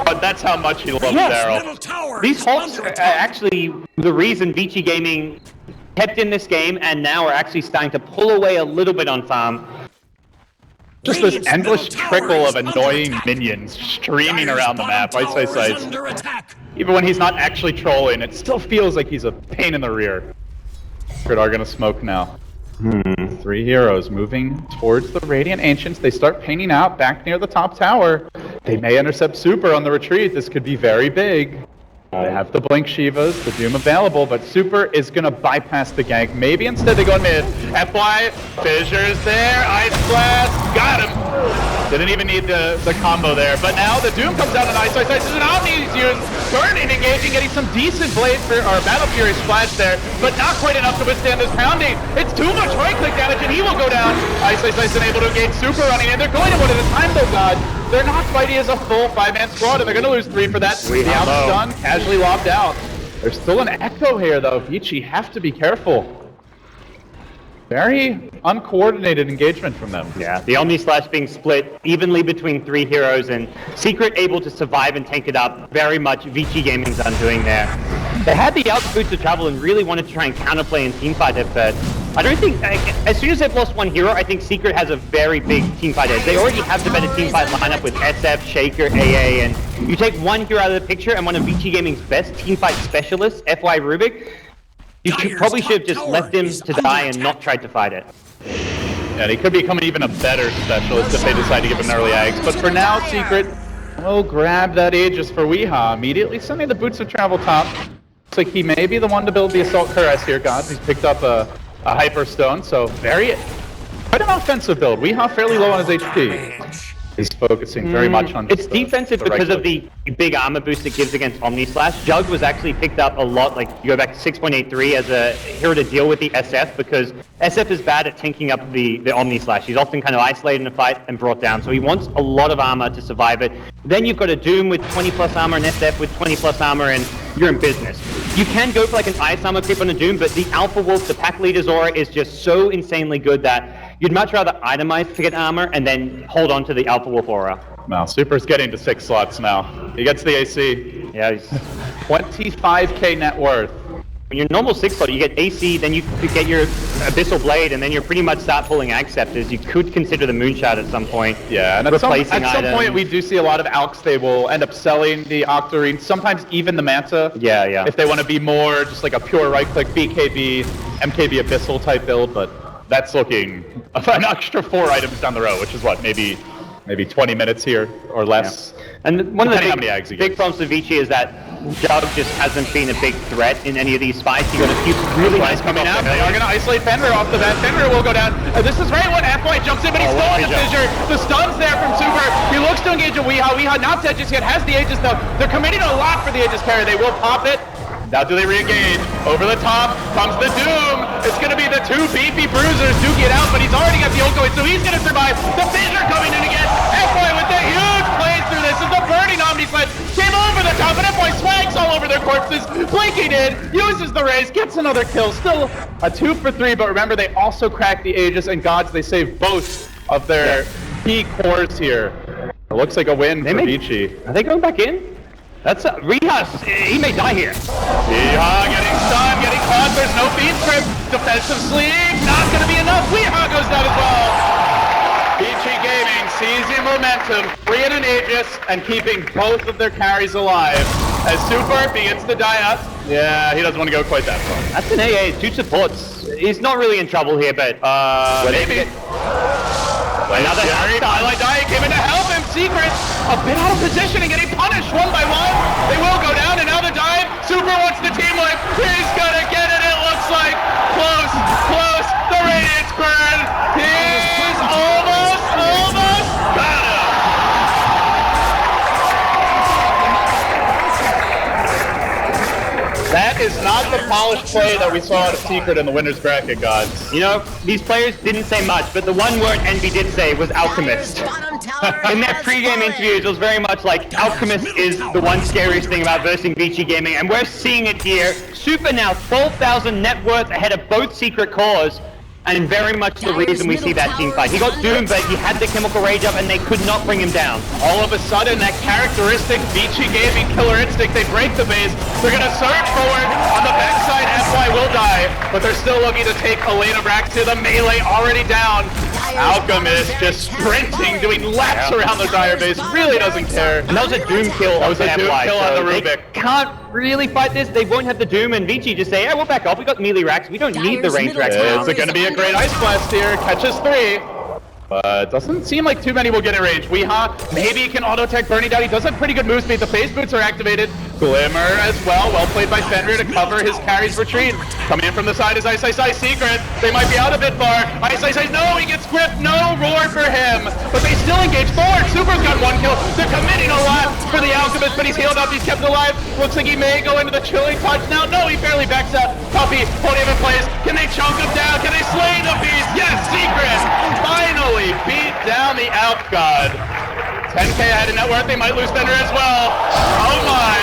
but that's how much he loves Daryl. These Hawks are actually the reason Vici Gaming kept in this game and now are actually starting to pull away a little bit on farm. Just this endless trickle of annoying minions streaming around the map. Ice. Even when he's not actually trolling, it still feels like he's a pain in the rear. Secret are gonna smoke now. 3 heroes moving towards the Radiant Ancients. They start painting out back near the top tower. They may intercept Super on the retreat. This could be very big. They have the Blink Shivas, the Doom available, but Super is going to bypass the gank. Maybe instead they go mid. FY, Fissure's there, Ice Blast, got him. Didn't even need the combo there, but now the Doom comes out on Ice. This is an Omni he's used, burning, engaging, getting some decent Blade for, or Battle Fury splash there, but not quite enough to withstand this pounding. It's too much right-click damage and he will go down. Ice unable to engage Super running in. They're going to one at a time though, God. They're not fighting as a full 5-man squad, and they're going to lose 3 for that. The out's done, casually lobbed out. There's still an echo here, though. Vici have to be careful. Very uncoordinated engagement from them. Yeah, the Omni Slash being split evenly between 3 heroes, and Secret able to survive and tank it up. Very much Vici Gaming's undoing there. They had the outboot to travel and really wanted to try and counterplay and teamfight it, but I don't think, as soon as they've lost one hero, I think Secret has a very big teamfight edge. They already have the better teamfight lineup with SF, Shaker, AA, and you take one hero out of the picture and one of Vici Gaming's best teamfight specialists, FY Rubik, you probably should have just left him to die and not tried to fight it. And he could become even a better specialist if they decide to give him an early Aegis. But for now, Secret will grab that Aegis for Weehaw, immediately sending the Boots of Travel top. Looks like he may be the one to build the Assault Cuirass here, Gods. He's picked up a Hyperstone, so quite an offensive build. Weehaw fairly low on his HP. He's focusing very much on it's defensive because of the big armor boost it gives against Omni Slash. Jug was actually picked up a lot, like you go back to 6.83 as a hero to deal with the SF, because SF is bad at tanking up the Omni Slash. He's often kind of isolated in a fight and brought down, so he wants a lot of armor to survive it. Then you've got a Doom with 20 plus armor and SF with 20 plus armor, and you're in business. You can go for like an Ice Armor creep on a Doom, but the Alpha Wolf, the Pack Leader's aura is just so insanely good that you'd much rather itemize to get armor and then hold on to the Alpha Wolf aura. Now, Super's getting to 6 slots now. He gets the AC. Yeah, he's 25k net worth. When you're normal 6 slot, you get AC, then you get your Abyssal Blade, and then you're pretty much start pulling Ag Scepters. You could consider the Moonshot at some point. Yeah, and at some point we do see a lot of Alks. They will end up selling the Octarine, sometimes even the Manta. Yeah, yeah. If they want to be more just like a pure right-click BKB, MKB Abyssal type build, but that's looking an extra 4 items down the road, which is what, maybe 20 minutes here or less. Yeah. And one of the big problems with Vici is that Jug just hasn't been a big threat in any of these fights. You got a few really nice coming out. They are going to isolate Fenrir off the bat. Fenrir will go down. This is right when FY jumps in, but he's still in the fissure. The stun's there from Super. He looks to engage a Weehaw. Weehaw not dead just yet, has the Aegis though. They're committing a lot for the Aegis carry. They will pop it. Now do they re-engage? Over the top comes the Doom. It's going to be the 2 beefy bruisers duking it out, but he's already got the ult going, so he's going to survive. The Fissure coming in again. FY with the huge plays through this as the burning Omni Sled came over the top, and FY swags all over their corpses. Blinking in, uses the raise, gets another kill. Still a 2 for 3, but remember they also cracked the Aegis, and Gods, they save both of their key cores here. It looks like a win for Vici. Are they going back in? That's Rihas. He may die here. Weehaw getting stunned, getting caught. There's no feed script. Defensive sleeve, not going to be enough. Weehaw goes down as well. Vici Gaming seizing momentum, freeing an Aegis, and keeping both of their carries alive. As Super begins to die up. Yeah, he doesn't want to go quite that far. That's an AA, 2 supports. He's not really in trouble here, but maybe. Another highlight die came in to help him. Secret a bit out of position and getting punished one by one. They will go down, and now the dive. Super wants the team life. He's gonna get it. It looks like close. The Radiance burn. He's almost got him. That is not the polished play that we saw out of Secret in the winner's bracket, Gods. You know, these players didn't say much, but the one word Envy did say was Alchemist. In their pre-game interviews, it was very much like, Alchemist is the one scariest thing about versing Vici Gaming, and we're seeing it here. Super now 12,000 net worth ahead of both Secret cores, and very much the reason we see that team fight. He got doomed, but he had the chemical rage up, and they could not bring him down. All of a sudden, that characteristic Vici Gaming killer instinct, they break the base. They're going to surge forward. On the backside, FY will die, but they're still looking to take Elena Brax to the melee already down. Alchemist just sprinting, doing laps around the Dire base, really doesn't care. And that was a Doom kill. That was a Doom kill on the Rubik. Can't really fight this. They won't have the Doom, and Vici just say, yeah, we'll back off. We got melee racks. We don't need the range racks now. It's going to be a great Ice Blast here. Catches 3. But doesn't seem like too many will get in range. Weehaw, maybe he can auto-tech Burning Down. He does have pretty good move speed. The phase boots are activated. Glimmer as well. Well played by Fenrir to cover his carry's retreat. Coming in from the side is Ice Secret. They might be out a bit far. Ice, no, he gets gripped. No roar for him. But they still engage forward. Super's got 1 kill. They're committing a lot for the Alchemist, but he's healed up. He's kept alive. Looks like he may go into the chilling touch now. No, he barely backs out. Puppy, holding him in place. Can they chunk him down? Can they slay the beast? Yes, Secret finally beat down the Out God. 10k ahead in net worth. They might lose Fender as well. Oh my.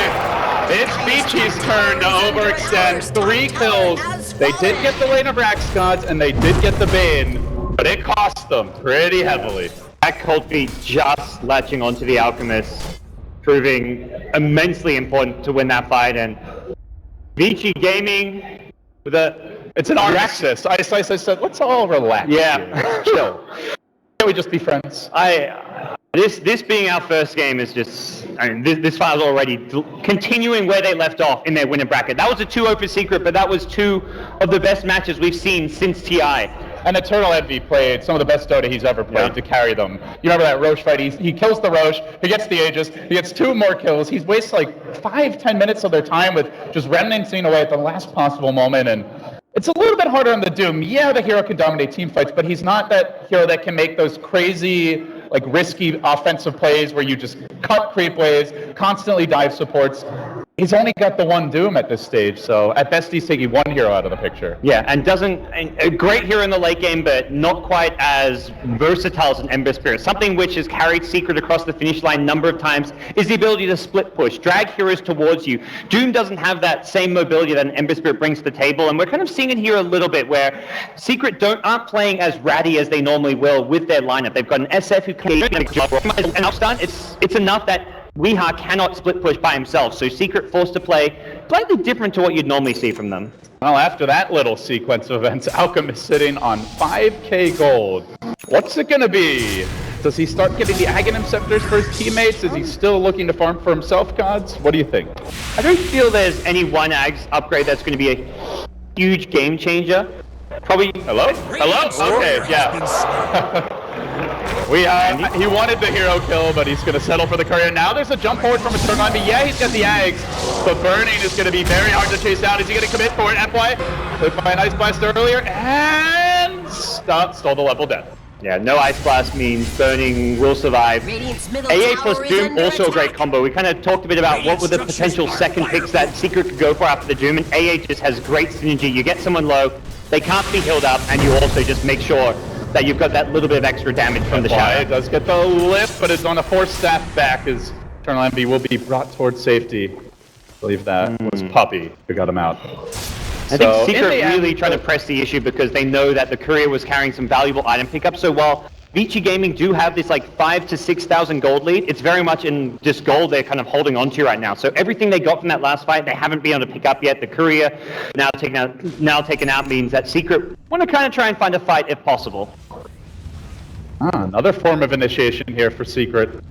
It's Vici's turn to overextend. 3 kills. They did get the lane of Rax Gods, and they did get the Bane, but it cost them pretty heavily. That Cold Feet just latching onto the Alchemist, proving immensely important to win that fight, and Vici Gaming with a It's an arxis. I said, let's all relax. Yeah. Chill. Can we just be friends? This being our first game is just, I mean, this file's already continuing where they left off in their winning bracket. That was a 2-0 for Secret, but that was 2 of the best matches we've seen since TI. And Eternal Envy played some of the best Dota he's ever played to carry them. You remember that Roche fight? He kills the Roche, he gets the Aegis, he gets 2 more kills. He's wasted like 5-10 minutes of their time with just reminancing away at the last possible moment. And it's a little bit harder on the Doom. Yeah, the hero can dominate team fights, but he's not that hero that can make those crazy, like risky offensive plays where you just cut creep waves, constantly dive supports. He's only got the 1 Doom at this stage, so at best he's taking 1 hero out of the picture. Yeah, and a great hero in the late game, but not quite as versatile as an Ember Spirit. Something which has carried Secret across the finish line a number of times is the ability to split push, drag heroes towards you. Doom doesn't have that same mobility that an Ember Spirit brings to the table, and we're kind of seeing it here a little bit where Secret aren't playing as ratty as they normally will with their lineup. They've got an SF who can and outstun. It's enough that Weeha cannot split push by himself, so Secret forced to play slightly different to what you'd normally see from them. Well, after that little sequence of events, Alchemist sitting on 5k gold. What's it gonna be? Does he start getting the Aghanim Scepters for his teammates? Is he still looking to farm for himself, Gods? What do you think? I don't feel there's any one Ags upgrade that's going to be a huge game changer. Probably... Hello? Okay, yeah. He wanted the hero kill, but he's going to settle for the courier. Now there's a jump forward from Eternal Envy. Yeah, he's got the Ags, but Burning is going to be very hard to chase down. Is he going to commit for it? FY, clipped by an Ice Blast earlier, and stole the level death. Yeah, no Ice Blast means Burning will survive. AA plus Doom, also a great combo. We kind of talked a bit about what were the potential second picks that Secret could go for after the Doom, and AA just has great synergy. You get someone low, they can't be healed up, and you also just make sure that you've got that little bit of extra damage from the shadow. It does get the lift, but it's on a forced staff back as Eternal Envy will be brought towards safety. I believe that was Puppy who got him out. I think Secret really trying to press the issue because they know that the courier was carrying some valuable item pickups. So while Vici Gaming do have this like 5,000 to 6,000 gold lead, it's very much in just gold they're kind of holding on to right now. So everything they got from that last fight, they haven't been able to pick up yet. The courier now taken out means that Secret want to kind of try and find a fight if possible. Another form of initiation here for Secret.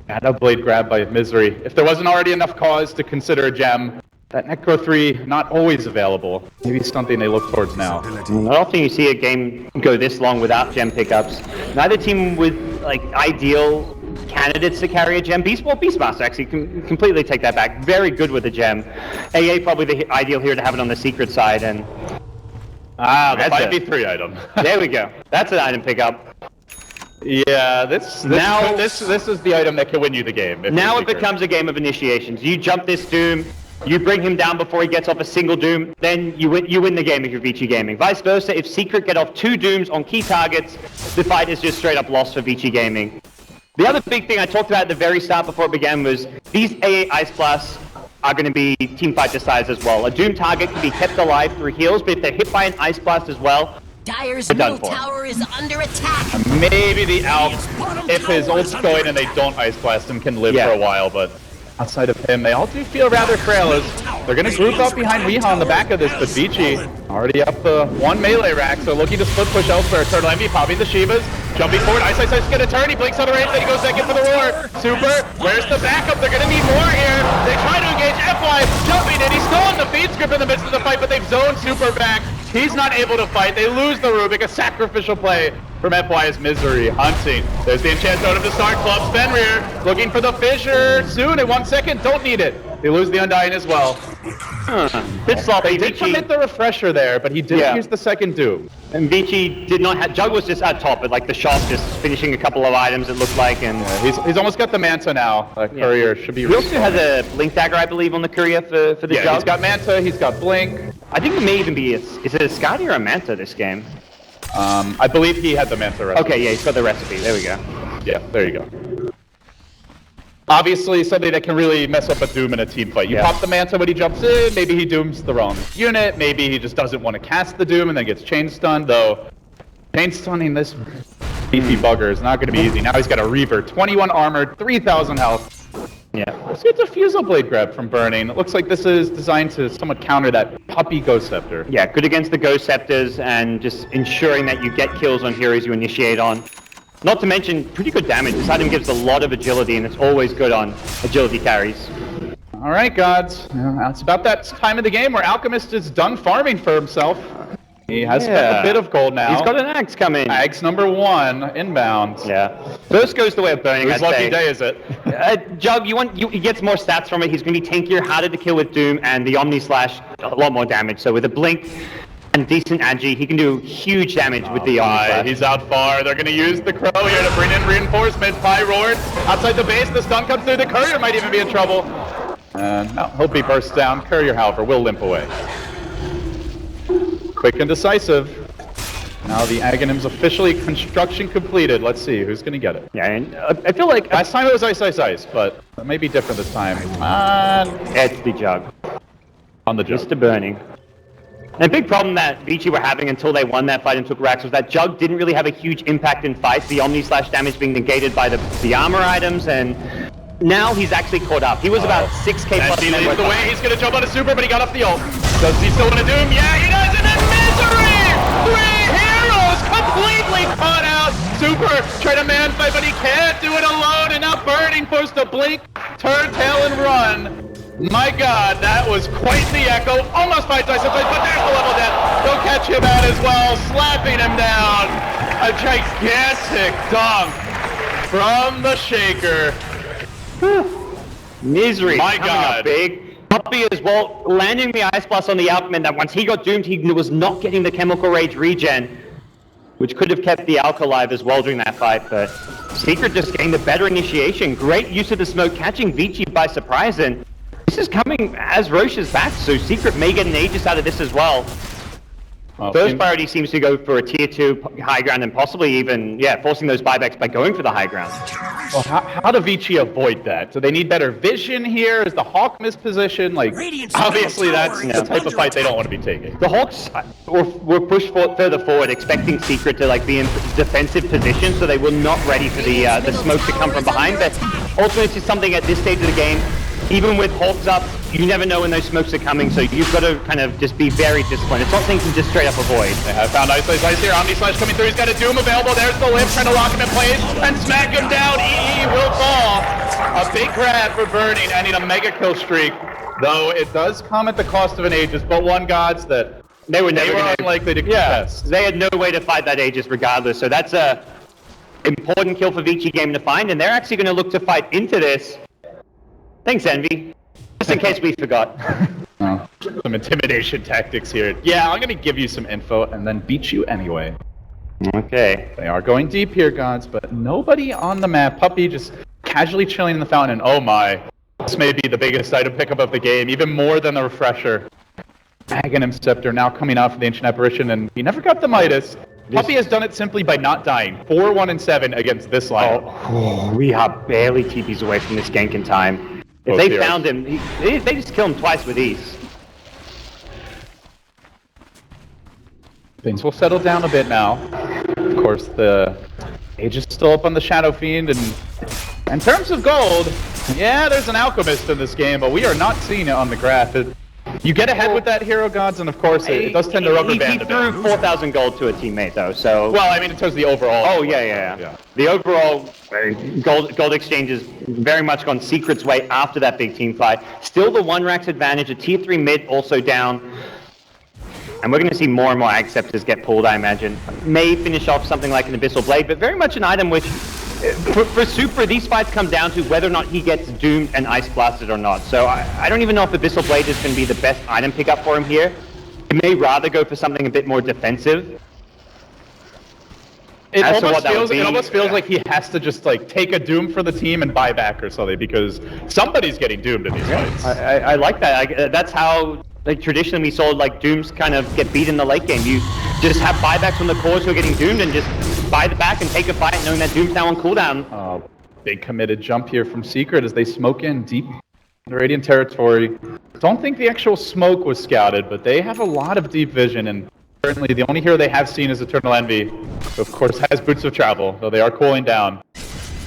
Shadow Blade grabbed by Misery. If there wasn't already enough cause to consider a gem, that Necro 3 not always available. Maybe something they look towards now. Not often you see a game go this long without gem pickups. Neither team with like ideal candidates to carry a gem. Beastmaster actually can completely take that back. Very good with a gem. AA probably the ideal here to have it on the Secret side, and the 5v3 item. There we go. That's an item pickup. Yeah, this is the item that can win you the game. Now it becomes a game of initiations. You jump this Doom, you bring him down before he gets off a single Doom, then you win the game if you're Vici Gaming. Vice versa, if Secret get off 2 Dooms on key targets, the fight is just straight up lost for Vici Gaming. The other big thing I talked about at the very start before it began was these AA Ice Blasts are going to be teamfight decides as well. A Doom target can be kept alive through heals, but if they're hit by an Ice Blast as well, Dire's middle tower is under attack. Maybe the Alp, if his ult's going and they don't Ice Blast him, can live for a while, but outside of him, they all do feel rather frail as they're going to group up behind Weeha on the back of this, but Vici already up the 1 melee rack, so looking to split push elsewhere. Eternal Envy popping the Shivas, jumping forward, Ice going to turn, he blinks on the range, then he goes back in for the roar. Super, where's the backup? They're going to need more here. They try to engage FY, jumping in, he's still in the feed script in the midst of the fight, but they've zoned Super back. He's not able to fight, they lose the Rubik, a sacrificial play from FY's Misery, hunting. There's the enchant totem to start, Club Fenrir, looking for the fissure, soon in 1 second, don't need it. They lose the Undying as well. Bit sloppy. They did commit the refresher there, but he didn't use the second Doom. And Vici did not have, Jug was just at top, but like the shop just finishing a couple of items it looked like, and... He's almost got the Manta now, Courier should be... He also has a Blink Dagger, I believe, on the Courier for the Jug. He's got Manta, he's got Blink. I think it may even be, is it a Skadi or a Manta this game? I believe he had the Manta recipe. Okay, yeah, he's got the recipe, there we go. Yeah, there you go. Obviously, something that can really mess up a Doom in a team fight. You pop the Manta when he jumps in, maybe he Dooms the wrong unit, maybe he just doesn't want to cast the Doom and then gets chain stunned, though chain stunning this beefy bugger is not going to be easy. Now he's got a Reaver, 21 armor, 3,000 health. Yeah. see a Diffusal Blade grab from Burning. It looks like this is designed to somewhat counter that Puppy Ghost Scepter. Yeah, good against the Ghost Scepters and just ensuring that you get kills on heroes you initiate on. Not to mention, pretty good damage. This item gives a lot of agility, and it's always good on agility carries. All right, gods. It's about that time of the game where Alchemist is done farming for himself. He has spent a bit of gold now. He's got an axe coming. Axe number 1, inbound. Yeah. First goes the way of Burning, Whose lucky day is it? Jug, he gets more stats from it. He's going to be tankier, harder to kill with Doom, and the Omni Slash, a lot more damage. So with a Blink and decent agi, he can do huge damage with the Omni Slash. He's out far. They're going to use the Crow here to bring in reinforcements. Pie roared outside the base. The stun comes through. The Courier might even be in trouble. No, he'll be burst down. Courier, however, will limp away. Quick and decisive. Now the Aghanim's officially construction completed. Let's see who's going to get it. Yeah, and I feel like last time it was ice, ice, ice, but it may be different this time. It's the Jug. On the Jug. Mr. Burning. And a big problem that Vici were having until they won that fight and took racks was that Jug didn't really have a huge impact in fights. The Omni Slash damage being negated by the armor items, and now he's actually caught up. He was about 6k plus. He leads the way. He's going to jump on a super, but he got off the ult. Does he still want to Doom? Yeah, he does, and then Misery! 3 heroes completely caught out. Super try to man fight, but he can't do it alone, and now Burning forced to blink, turn tail, and run. My god, that was quite the echo. Almost by Dyson, but there's the level death. They'll catch him out as well, slapping him down. A gigantic dunk from the Shaker. Misery. My god. Big. Puppy as well, landing the Ice Blast on the Alchemist, that once he got doomed, he was not getting the Chemical Rage regen, which could have kept the Alk alive as well during that fight, but Secret just gained the better initiation. Great use of the smoke, catching Vici by surprise, and this is coming as Roche is back, so Secret may get an Aegis out of this as well. First priority seems to go for a tier 2 high ground and possibly even, forcing those buybacks by going for the high ground. Well, how do Vici avoid that? Do they need better vision here? Is the Hawk mispositioned? Like, obviously that's the type of fight they don't want to be taking. The Hawks were pushed further forward, expecting Secret to be in defensive position, so they were not ready for the smoke to come from behind. But ultimately, it's something at this stage of the game. Even with Hawks up, you never know when those smokes are coming, so you've got to kind of just be very disciplined. It's not things you can just straight up avoid. They have found Ice Ice Ice here. Omni Slash coming through. He's got a Doom available. There's the Limp trying to lock him in place and smack him down. EE will fall. A big grab for Burning, ending a mega kill streak. Though it does come at the cost of an Aegis, but one gods that they were unlikely to contest. They had no way to fight that Aegis regardless, so that's a important kill for Vici game to find, and they're actually going to look to fight into this. Thanks, Envy. Just in case we forgot. Some intimidation tactics here. Yeah, I'm going to give you some info and then beat you anyway. Okay. They are going deep here, gods, but nobody on the map. Puppy just casually chilling in the fountain. Oh my. This may be the biggest item pickup of the game, even more than the refresher. Aghanim Scepter now coming out for the Ancient Apparition, and he never got the Midas. Puppy has done it simply by not dying. 4-1-7 against this lineup. Oh, we are barely TPs away from this gank in time. If they found him, they just kill him twice with ease. Things will settle down a bit now. Of course, the Aegis is still up on the Shadow Fiend, and in terms of gold, yeah, there's an Alchemist in this game, but we are not seeing it on the graph. You get ahead with that hero, gods, and of course, it does tend to rubber band a bit. He threw 4,000 gold to a teammate, though, so... Well, I mean, in terms of the overall... Oh, yeah. The overall gold exchange has very much gone Secret's way after that big team fight. Still the 1-Rax advantage, a tier 3 mid also down. And we're going to see more and more Acceptors get pulled, I imagine. May finish off something like an Abyssal Blade, but very much an item which... For Super, these fights come down to whether or not he gets doomed and ice blasted or not. So I don't even know if Abyssal Blade is going to be the best item pickup for him here. He may rather go for something a bit more defensive. It almost feels like he has to just take a Doom for the team and buy back or something, because somebody's getting doomed in these fights. I like that. That's how traditionally we saw Dooms kind of get beat in the late game. You just have buybacks from the cores who are getting doomed and just buy the back and take a fight knowing that Doom's now on cooldown. Big committed jump here from Secret as they smoke in deep in Radiant territory. Don't think the actual smoke was scouted, but they have a lot of deep vision, and certainly the only hero they have seen is Eternal Envy, who of course has Boots of Travel, though they are cooling down.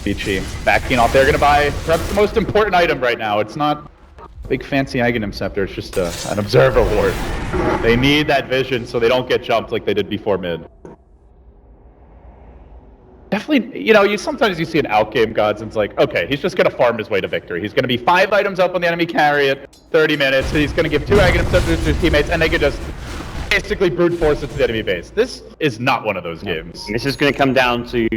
Vici backing off. They're going to buy perhaps the most important item right now. It's not a big fancy Aghanim Scepter, it's just an Observer Ward. They need that vision so they don't get jumped like they did before mid. Definitely, you know, sometimes you see an outgame gods and it's like, okay, he's just going to farm his way to victory. He's going to be 5 items up on the enemy carry at 30 minutes. He's going to give 2 Aghanim Scepters to his teammates and they could just basically brute force it to the enemy base. This is not one of those games. This is going to come down to,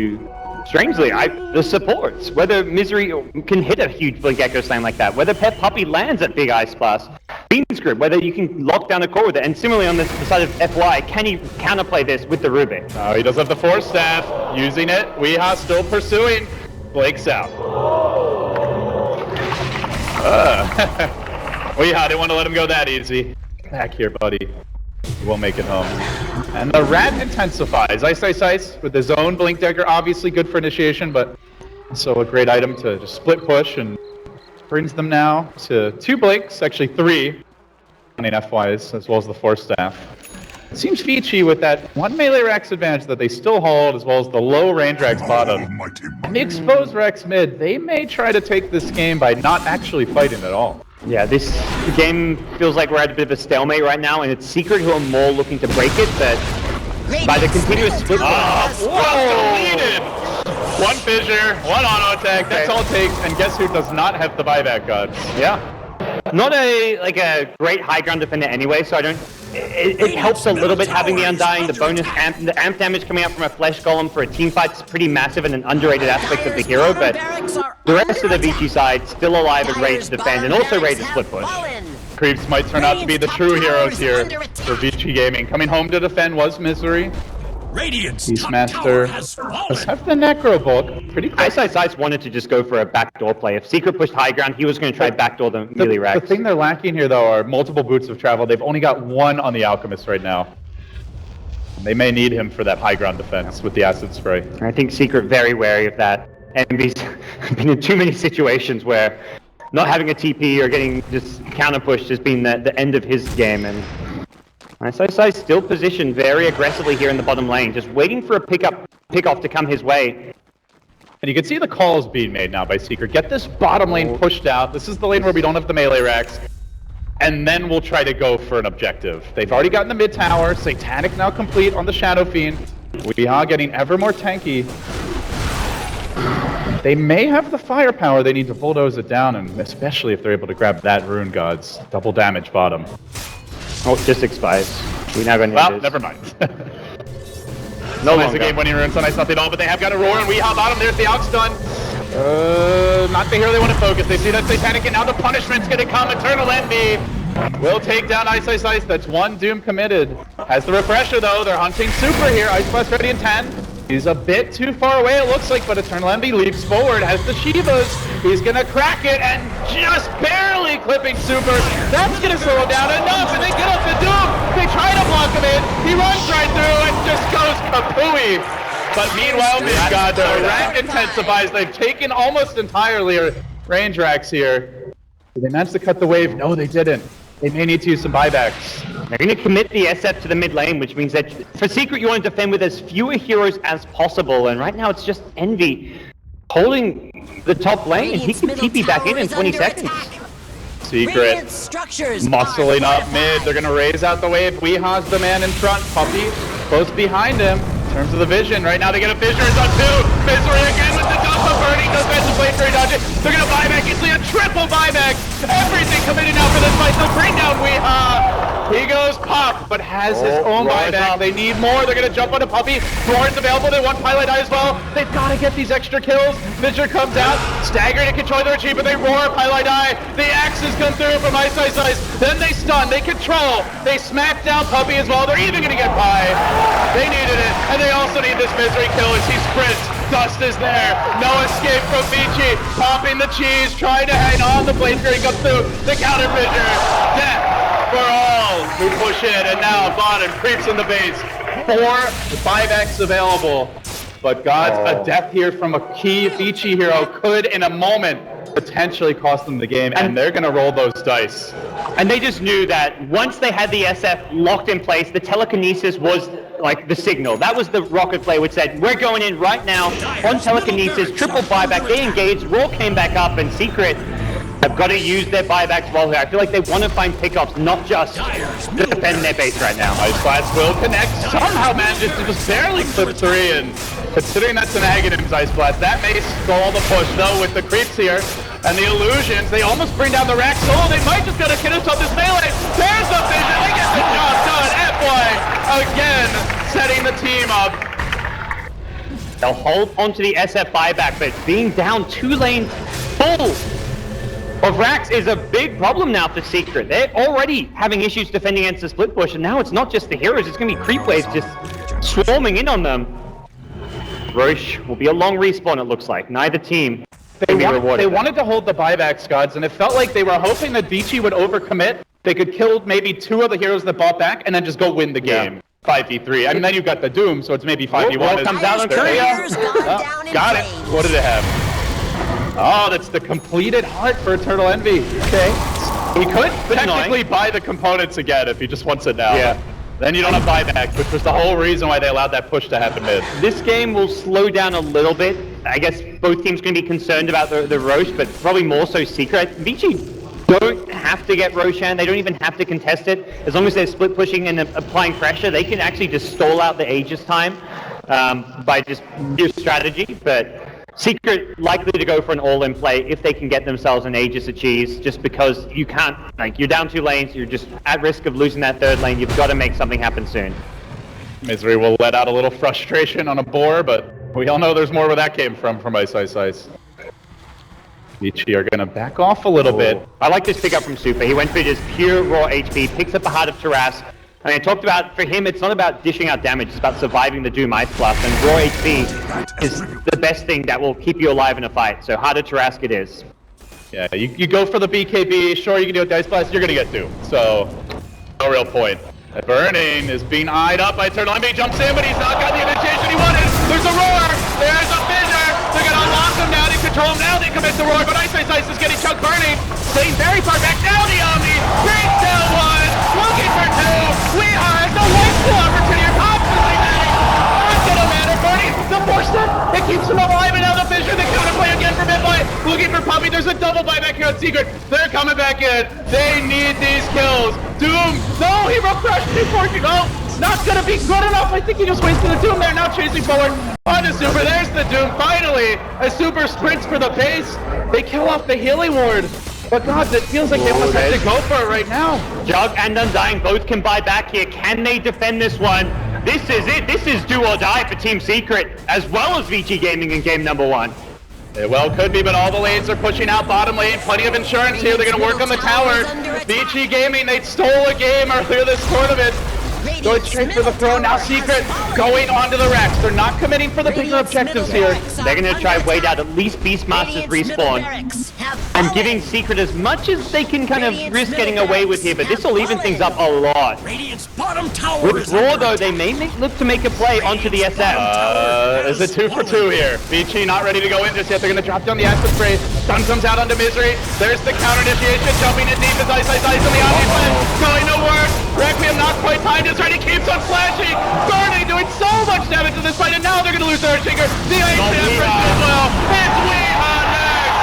strangely, the supports. Whether Misery can hit a huge Blink Echo Slam like that, whether Pet Puppy lands at Big Ice Blast, Beam's Grip, whether you can lock down a core with it, and similarly on the side of FY, can he counterplay this with the Rubik? Oh, he does have the Force Staff, using it. Weehaw still pursuing. Blake's out. Weehaw didn't want to let him go that easy. Back here, buddy. He won't make it home. And the Rat intensifies. Ice with his own Blink Dagger, obviously good for initiation, but also a great item to just split push and brings them now to 2 Blinks, actually 3, running FYs, as well as the Force Staff. It seems Vici with that 1 melee Rex advantage that they still hold, as well as the low range Rex bottom. And the exposed Rex mid, they may try to take this game by not actually fighting at all. Yeah, this game feels like we're at a bit of a stalemate right now, and it's Secret who are more looking to break it, but by the continuous split... Deleted! 1 fissure, 1 auto attack, that's all it takes, and guess who does not have the buyback gods? Yeah. Not a great high ground defender anyway, so I don't... It helps a little bit having the Undying, the bonus amp, the amp damage coming out from a Flesh Golem for a team fight is pretty massive and an underrated aspect of the hero, but the rest of the Vici side still alive and ready to defend and also ready to split push. Creeps might turn out to be the true heroes here for Vici Gaming. Coming home to defend was Misery. Beastmaster does have the Necro Bulk. Pretty close. Ice wanted to just go for a backdoor play. If Secret pushed high ground, he was going to try backdoor the melee Rex. The thing they're lacking here, though, are multiple boots of travel. They've only got 1 on the Alchemist right now. They may need him for that high ground defense with the Acid Spray. I think Secret very wary of that. And he's been in too many situations where not having a TP or getting just counter pushed has been the end of his game. And Ice still positioned very aggressively here in the bottom lane, just waiting for a pick-off to come his way. And you can see the calls being made now by Secret. Get this bottom lane pushed out. This is the lane where we don't have the melee racks. And then we'll try to go for an objective. They've already gotten the mid tower. Satanic now complete on the Shadow Fiend. Weehaw getting ever more tanky. They may have the firepower they need to bulldoze it down, and especially if they're able to grab that Rune Gods. Double damage bottom. Oh, it just expires. We never need Well, this. never mind. No nice a game winning Rune, so nice nothing at all, but they have got a roar, and Weehaw bottom. There's the Aux done. Not the hero they want to focus. They see that Satanic, and now the punishment's going to come. Eternal Envy will take down Ice. That's 1 Doom committed. Has the refresher, though. They're hunting Super here. Ice Blast ready in 10. He's a bit too far away, it looks like, but Eternal Envy leaps forward, has the Shivas. He's going to crack it, and just barely clipping Super. That's going to slow him down enough, and they get up to Doom. They try to block him in. He runs right through and just goes kapooey. But meanwhile, Midgod, the rank intensifies. They've taken almost entirely range racks here. Did they manage to cut the wave? No, they didn't. They may need to use some buybacks. They're going to commit the SF to the mid lane, which means that for Secret you want to defend with as fewer heroes as possible, and right now it's just Envy holding the top lane, and he can TP back in 20 seconds. Secret muscling up mid. They're going to raise out the wave. Weehaw's the man in front. Puppy close behind him. In terms of the vision, right now they get a Fissure on 2. Misery again with the Dota burning. Does manage to play for dodge it. They're going to buy back easily. A triple buyback. Everything committed now for this fight. They'll bring down Weehaw. He goes pop, but has his own buyback. They need more. They're going to jump on a Puppy. Thorn's available. They want Pilot Eye as well. They've got to get these extra kills. Fissure comes out. Stagger to control their achievement. They roar. Pilot Eye. The axes come through from Ice. Then they stun. They control. They smack down Puppy as well. They're even going to get by. They needed it. And they also need this Misery kill as he sprints. Dust is there. No escape from Vici. Popping the cheese. Trying to hang on. The blade carry comes through. The counter Fissure. Death for all who push in. And now Bottom creeps in the base. 4 buybacks available. But Gods, a death here from a key Vici hero could in a moment potentially cost them the game, and they're going to roll those dice. And they just knew that once they had the SF locked in place, the telekinesis was like the signal. That was the rocket play which said, we're going in right now on telekinesis, triple buyback, they engaged, Raw came back up, and Secret have got to use their buybacks well here. I feel like they want to find pickups, not just to defend their base right now. Ice Blast will connect, somehow manages to just barely clip 3, and considering that's an Aghanim's Ice Blast, that may stall the push though with the creeps here. And the illusions, they almost bring down the rack solo. They might just get a finish on this melee. There's the vision, they get the job done. F-Play again, setting the team up. They'll hold onto the SF buyback, but being down 2 lanes full of racks is a big problem now for Secret. They're already having issues defending against the split push, and now it's not just the heroes, it's going to be creep waves just swarming in on them. Roche will be a long respawn, it looks like. Neither team They wanted to hold the buyback, Scuds, and it felt like they were hoping that Vici would overcommit. They could kill maybe 2 of the heroes that bought back, and then just go win the game. 5v3. I mean, then you've got the Doom, so it's maybe 5v1. Well, comes out on Got it. What did it have? Oh, that's the completed heart for Eternal Envy. Okay. He could technically buy the components again if he just wants it now. Yeah. Then you don't have buyback, which was the whole reason why they allowed that push to happen mid. This game will slow down a little bit. I guess both teams can be concerned about the Roche, but probably more so Secret. Vici don't have to get Roshan, they don't even have to contest it. As long as they're split pushing and applying pressure, they can actually just stall out the Aegis time by just your strategy. But Secret likely to go for an all-in play if they can get themselves an Aegis of cheese, just because you can't, like, you're down 2 lanes, you're just at risk of losing that 3rd lane. You've got to make something happen soon. Misery will let out a little frustration on a boar, but we all know there's more where that came from Ice Ice Ice. Vici are going to back off a little bit. I like this pickup from Super. He went for just pure raw HP, picks up the Heart of Taras. I mean, I talked about, for him, it's not about dishing out damage, it's about surviving the Doom Ice Blast, and raw HP is the best thing that will keep you alive in a fight, so Heart of Taras it is. Yeah, you go for the BKB, sure you can do it with Ice Blast, you're going to get Doom, so no real point. Burning is being eyed up by Eternal Envy, jumps in, but he's not got the initiation he wanted. There's a roar, there's a fissure, they're going to unlock him now, they control him now, they commit the roar, but Ice Ice Ice is getting chunked. Burning, staying very far back, now the Omni, brings down 1, looking for 2, we have the lifesteal opportunity, constantly many, not going to matter. Burning, the force set, it keeps him alive, and now the fissure, the counterplay again for mid-play, looking for Puppy, there's a double buyback here on Secret, they're coming back in, they need these kills. Doom, no, he refreshed before he go. Not gonna be good enough. I think he just wasted the Doom there. Now chasing forward on the Super. There's the Doom. Finally, a Super sprints for the base. They kill off the healing ward. But God, it feels like they almost have to go for it right now. Jug and Undying both can buy back here. Can they defend this one? This is it. This is do or die for Team Secret, as well as Vici Gaming in game number 1. It well could be, but all the lanes are pushing out bottom lane. Plenty of insurance here. They're going to work on the tower. Vici Gaming, they stole a game earlier this tournament. Going straight for the throne. Now Secret going onto the racks. They're not committing for the bigger objectives here. They're going to try wait out at least Beastmaster's respawn. And giving Secret as much as they can kind of risk getting away with here, but this will even things up a lot. With Raw though, they may look to make a play onto the SF. Is it 2 for 2 here? Vici not ready to go in just yet. They're going to drop down the acid spray. Sun comes out onto Misery. There's the counter initiation. Jumping in deep as Ice Ice Ice on the Omni plan. Going to work. Requiem not quite timed. It's ready. Keeps on flashing. Burning doing so much damage to this fight. And now they're going to lose their Earthshaker. The Ice Empress as well. It's Weeha next.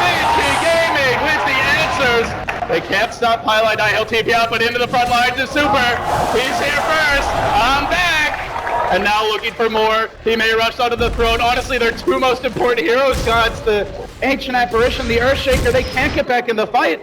Vici Gaming with the answers. They can't stop Highlight. He'll TP out, but into the front lines is Super. He's here first. I'm back. And now looking for more. He may rush onto the throne. Honestly, their 2 most important heroes, Gods, the Ancient Apparition, the Earthshaker. They can't get back in the fight.